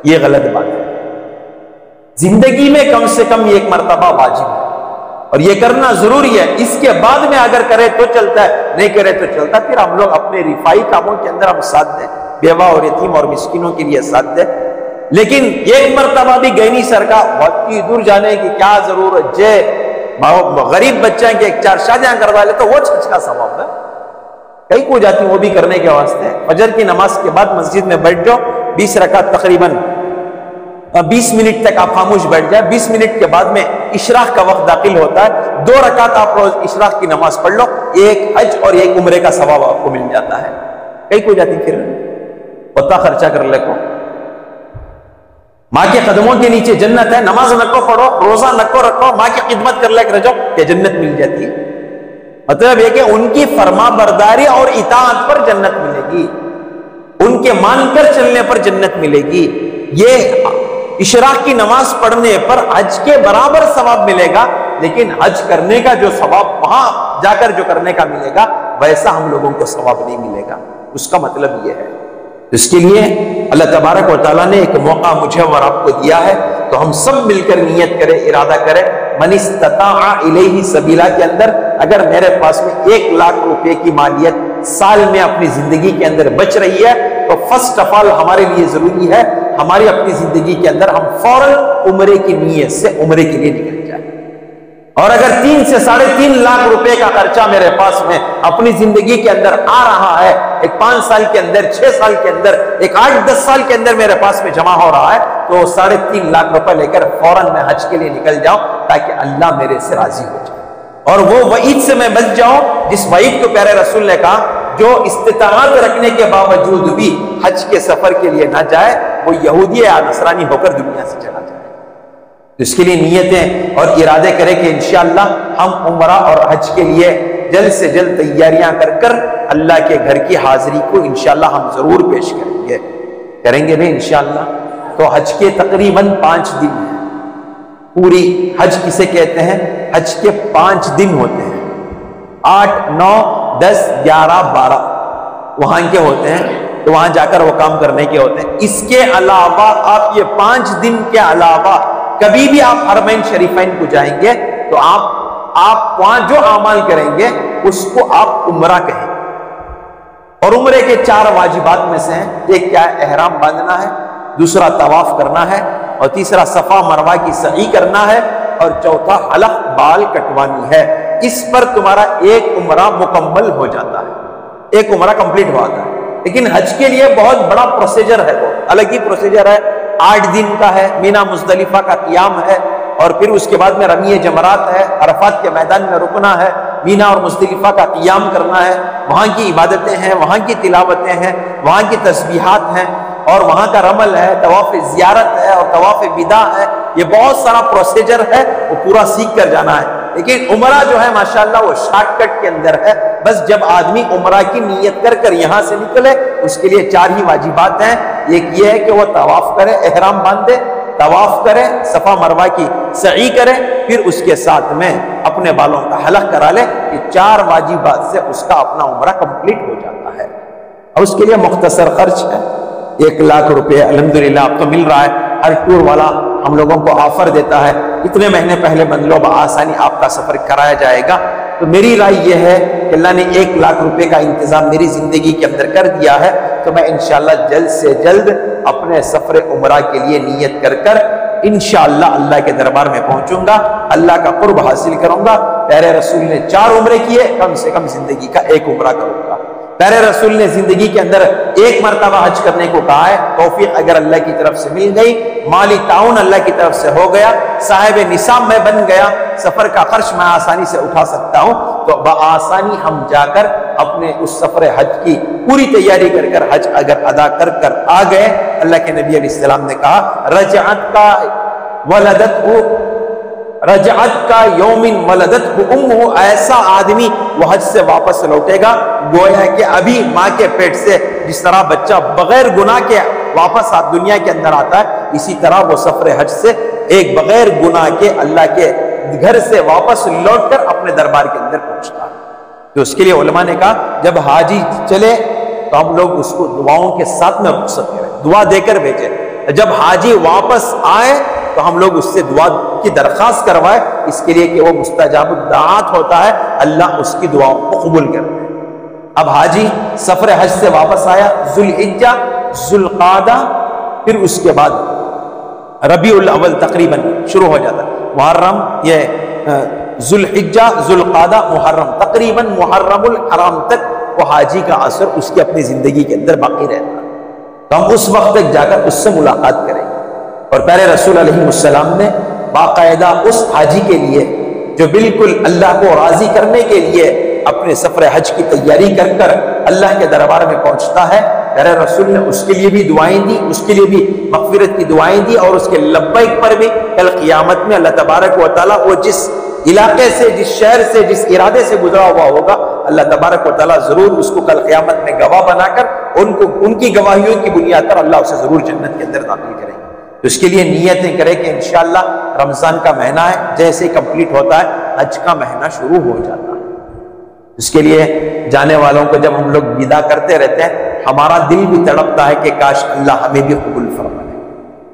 یہ غلط بات ہے۔ زندگی میں کم سے کم ایک مرتبہ واجب ہے اور یہ کرنا ضروری ہے، اس کے بعد میں اگر کرے تو چلتا ہے، نہیں کرے تو چلتا، پھر ہم لوگ اپنے رفائی کاموں کے اندر ہم ساتھ دیں، بیوہ اور یتیم اور مسکینوں کے لیے ساتھ دیں، لیکن ایک مرتبہ بھی گئنی سر کا بہت ہی دور جانے کی کیا ضرورت، جے غریب بچہ کے 4 شادیاں کروا لے تو وہ چھچ کا ثواب ہے، کئی کو جاتی وہ بھی کرنے کے واسطے۔ فجر کی نماز کے بعد مسجد میں بیٹھ جاؤ، 20 رکعت تقریباً 20 منٹ تک آپ خاموش بیٹھ جائیں، 20 منٹ کے بعد میں اشراق کا وقت داخل ہوتا ہے، 2 رکعت آپ روز اشراق کی نماز پڑھ لو، ایک حج اور ایک عمرے کا ثواب آپ کو مل جاتا ہے۔ کئی کو جاتی پھر اتنا خرچہ کر لے کو، ماں کے قدموں کے نیچے جنت ہے، نماز نکو پڑھو، روزہ نکو رکھو، ماں کی خدمت کر لے کر رجو کہ جنت مل جاتی ہے۔ مطلب یہ کہ ان کی فرما برداری اور اطاعت پر جنت ملے گی، ان کے مان کر چلنے پر جنت ملے گی۔ یہ اشراق کی نماز پڑھنے پر حج کے برابر ثواب ملے گا، لیکن حج کرنے کا جو ثواب وہاں جا کر جو کرنے کا ملے گا ویسا ہم لوگوں کو ثواب نہیں ملے گا۔ اس کا مطلب یہ ہے، اس کے لیے اللہ تبارک و تعالیٰ نے ایک موقع مجھے اور آپ کو دیا ہے، تو ہم سب مل کر نیت کریں، ارادہ کریں، من استطاع الیہ سبیلا کے اندر اگر میرے پاس میں 1 لاکھ روپے کی مالیت سال میں اپنی زندگی کے اندر بچ رہی ہے، تو فرسٹ آف آل ہمارے لیے ضروری ہے ہماری اپنی زندگی کے اندر ہم فوراً عمرے کی نیت سے عمرے کے لیے نکل جائیں۔ اور اگر 3 سے 3.5 لاکھ روپے کا خرچہ میرے پاس میں اپنی زندگی کے اندر آ رہا ہے، ایک 5 سال کے اندر، 6 سال کے اندر، ایک 8-10 سال کے اندر میرے پاس میں جمع ہو رہا ہے، تو 3.5 لاکھ روپے لے کر فوراً میں حج کے لیے نکل جاؤں تاکہ اللہ میرے سے راضی ہو جائے اور وہ وعید سے میں بچ جاؤں جس وعید کو پیارے رسول نے کہا، جو استطاعت رکھنے کے باوجود بھی حج کے سفر کے لیے نہ جائے وہ یہودی یا نصرانی ہو کر دنیا سے چلا جائے۔ اس کے لیے نیتیں اور ارادے کریں کہ انشاءاللہ ہم عمرہ اور حج کے لیے جلد سے جلد تیاریاں کر اللہ کے گھر کی حاضری کو انشاءاللہ ہم ضرور پیش کریں گے بھی انشاءاللہ۔ تو حج کے تقریباً 5 دن ہیں، پوری حج کسے کہتے ہیں؟ حج کے 5 دن ہوتے ہیں، 8، 9، 10، 11، 12 وہاں کے ہوتے ہیں، تو وہاں جا کر وہ کام کرنے کے ہوتے ہیں۔ اس کے علاوہ آپ یہ 5 دن کے علاوہ کبھی بھی آپ حرمین شریفین کو جائیں گے تو آپ وہاں جو اعمال کریں گے اس کو آپ عمرہ کہیں گے، اور عمرے کے 4 واجبات میں سے ہیں، ایک کیا ہے؟ احرام باندھنا ہے، دوسرا طواف کرنا ہے، اور تیسرا صفا مروہ کی سعی کرنا ہے، اور چوتھا حلق بال کٹوانی ہے۔ اس پر تمہارا ایک عمرہ مکمل ہو جاتا ہے، ایک عمرہ کمپلیٹ ہو جاتا ہے۔ لیکن حج کے لیے بہت بڑا پروسیجر ہے، وہ الگ ہی پروسیجر ہے، 8 دن کا ہے، مینا مزدلفہ کا قیام ہے، اور پھر اس کے بعد میں رمی جمرات ہے، عرفات کے میدان میں رکنا ہے، مینا اور مزدلفہ کا قیام کرنا ہے، وہاں کی عبادتیں ہیں، وہاں کی تلاوتیں ہیں، وہاں کی تسبیحات ہیں، اور وہاں کا رمل ہے، طواف زیارت ہے اور طواف وداع ہے۔ یہ بہت سارا پروسیجر ہے، وہ پورا سیکھ کر جانا ہے۔ لیکن عمرہ جو ہے ماشاءاللہ وہ شارٹ کٹ کے اندر ہے، بس جب آدمی عمرہ کی نیت کر یہاں سے نکلے اس کے لیے 4 ہی واجبات ہیں۔ ایک یہ ہے کہ وہ طواف کرے، احرام باندھے، طواف کرے، صفا مروہ کی سعی کرے، پھر اس کے ساتھ میں اپنے بالوں کا حلق کرا لے۔ یہ 4 واجبات سے اس کا اپنا عمرہ کمپلیٹ ہو جاتا ہے، اور اس کے لیے مختصر خرچ ہے، 1 لاکھ روپے الحمدللہ اب تو مل رہا ہے۔ ہر ٹور والا ہم لوگوں کو آفر دیتا ہے، اتنے مہینے پہلے بند لو، بآسانی آپ کا سفر کرایا جائے گا۔ تو میری رائے یہ ہے کہ اللہ نے 1 لاکھ روپے کا انتظام میری زندگی کے اندر کر دیا ہے تو میں انشاءاللہ جلد سے جلد اپنے سفر عمرہ کے لیے نیت کر انشاءاللہ اللہ کے دربار میں پہنچوں گا، اللہ کا قرب حاصل کروں گا۔ پیارے رسول نے 4 عمرے کیے، کم سے کم زندگی کا 1 عمرہ کروں گا۔ پیارے رسول نے زندگی کے اندر 1 مرتبہ حج کرنے کو کہا ہے، توفیق اگر اللہ کی طرف سے مل گئی، مالی تعاون اللہ کی طرف سے ہو گیا، صاحب نصاب میں بن گیا، سفر کا خرچ میں آسانی سے اٹھا سکتا ہوں، تو بآسانی ہم جا کر اپنے اس سفر حج کی پوری تیاری کر حج اگر ادا کر آ گئے، اللہ کے نبی علیہ السلام نے کہا رجعت کا یومن ولدت امہ، ایسا آدمی وہ حج سے واپس لوٹے گا گویا کہ ابھی ماں کے پیٹ سے جس طرح بچہ بغیر گناہ کے واپس دنیا کے اندر آتا ہے، اسی طرح وہ سفر حج سے ایک بغیر گناہ کے اللہ کے گھر سے واپس لوٹ کر اپنے دربار کے اندر پہنچتا ہے۔ تو اس کے لیے علماء نے کہا جب حاجی چلے تو ہم لوگ اس کو دعاؤں کے ساتھ میں رخصت کریں، دعا دے کر بھیجیں۔ جب حاجی واپس آئے تو ہم لوگ اس سے دعا کی درخواست کروائے، اس کے لیے کہ وہ مستجاب الدعات ہوتا ہے، اللہ اس کی دعاؤں کو قبول کرتا ہے۔ اب حاجی سفر حج سے واپس آیا، ذوالحجہ، ذوالقعدہ، پھر اس کے بعد ربیع الاول تقریباً شروع ہو جاتا ہے، محرم، یہ ذوالحجہ، ذوالقعدہ، محرم، تقریباً محرم الحرام تک وہ حاجی کا اثر اس کی اپنی زندگی کے اندر باقی رہتا ہے۔ تو ہم اس وقت تک جا کر اس سے ملاقات کریں گے۔ اور پیارے رسول علیہ السلام نے باقاعدہ اس حاجی کے لیے جو بالکل اللہ کو راضی کرنے کے لیے اپنے سفر حج کی تیاری کر اللہ کے دربار میں پہنچتا ہے، پیارے رسول نے اس کے لیے بھی دعائیں دی، اس کے لیے بھی مغفرت کی دعائیں دی، اور اس کے لبیک پر بھی کل قیامت میں اللہ تبارک و تعالیٰ وہ جس علاقے سے، جس شہر سے، جس ارادے سے گزرا ہوا ہوگا، اللہ تبارک و تعالیٰ ضرور اس کو کل قیامت میں گواہ بنا کر ان کی گواہیوں کی بنیاد پر اللہ اسے ضرور جنت کے اندر داخل کرے گا۔ تو اس کے لیے نیتیں کریں کہ انشاءاللہ رمضان کا مہینہ ہے، جیسے کمپلیٹ ہوتا ہے حج کا مہینہ شروع ہو جاتا ہے۔ اس کے لیے جانے والوں کو جب ہم لوگ ودا کرتے رہتے ہیں، ہمارا دل بھی تڑپتا ہے کہ کاش اللہ ہمیں بھی قبول فرمائے۔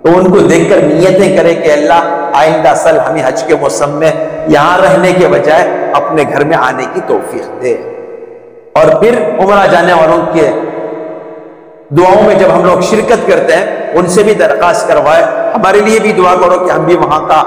تو ان کو دیکھ کر نیتیں کریں کہ اللہ آئندہ سال ہمیں حج کے موسم میں یہاں رہنے کے بجائے اپنے گھر میں آنے کی توفیق دے۔ اور پھر عمرہ جانے والوں کے دعاؤں میں جب ہم لوگ شرکت کرتے ہیں، ان سے بھی درخواست کروائے، ہمارے لیے بھی دعا کرو کہ ہم بھی وہاں کا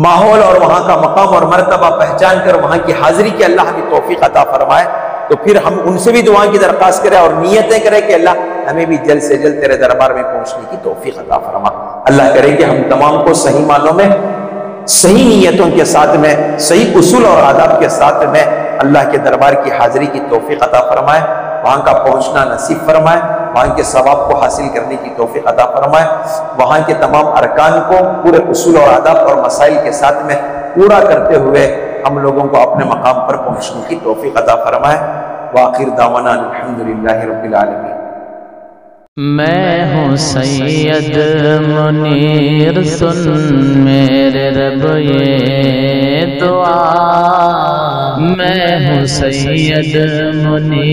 ماحول اور وہاں کا مقام اور مرتبہ پہچان کر وہاں کی حاضری کی اللہ ہمیں توفیق عطا فرمائے۔ تو پھر ہم ان سے بھی دعا کی درخواست کریں اور نیتیں کریں کہ اللہ ہمیں بھی جلد سے جلد تیرے دربار میں پہنچنے کی توفیق عطا فرما۔ اللہ کرے کہ ہم تمام کو صحیح معنوں میں، صحیح نیتوں کے ساتھ میں، صحیح اصول اور آداب کے ساتھ میں اللہ کے دربار کی حاضری کی توفیق عطا فرمائے، وہاں کا پہنچنا نصیب فرمائے، وہاں کے ثواب کو حاصل کرنے کی توفیق عطا فرمائے، وہاں کے تمام ارکان کو پورے اصول اور آداب اور مسائل کے ساتھ میں پورا کرتے ہوئے ہم لوگوں کو اپنے مقام پر پہنچنے کی توفیق عطا فرمائے۔ وآخر دعوانا الحمدللہ رب العالمین۔ میں ہوں سید منیر، سن میرے رب یہ دعا، میں ہوں سید منیر۔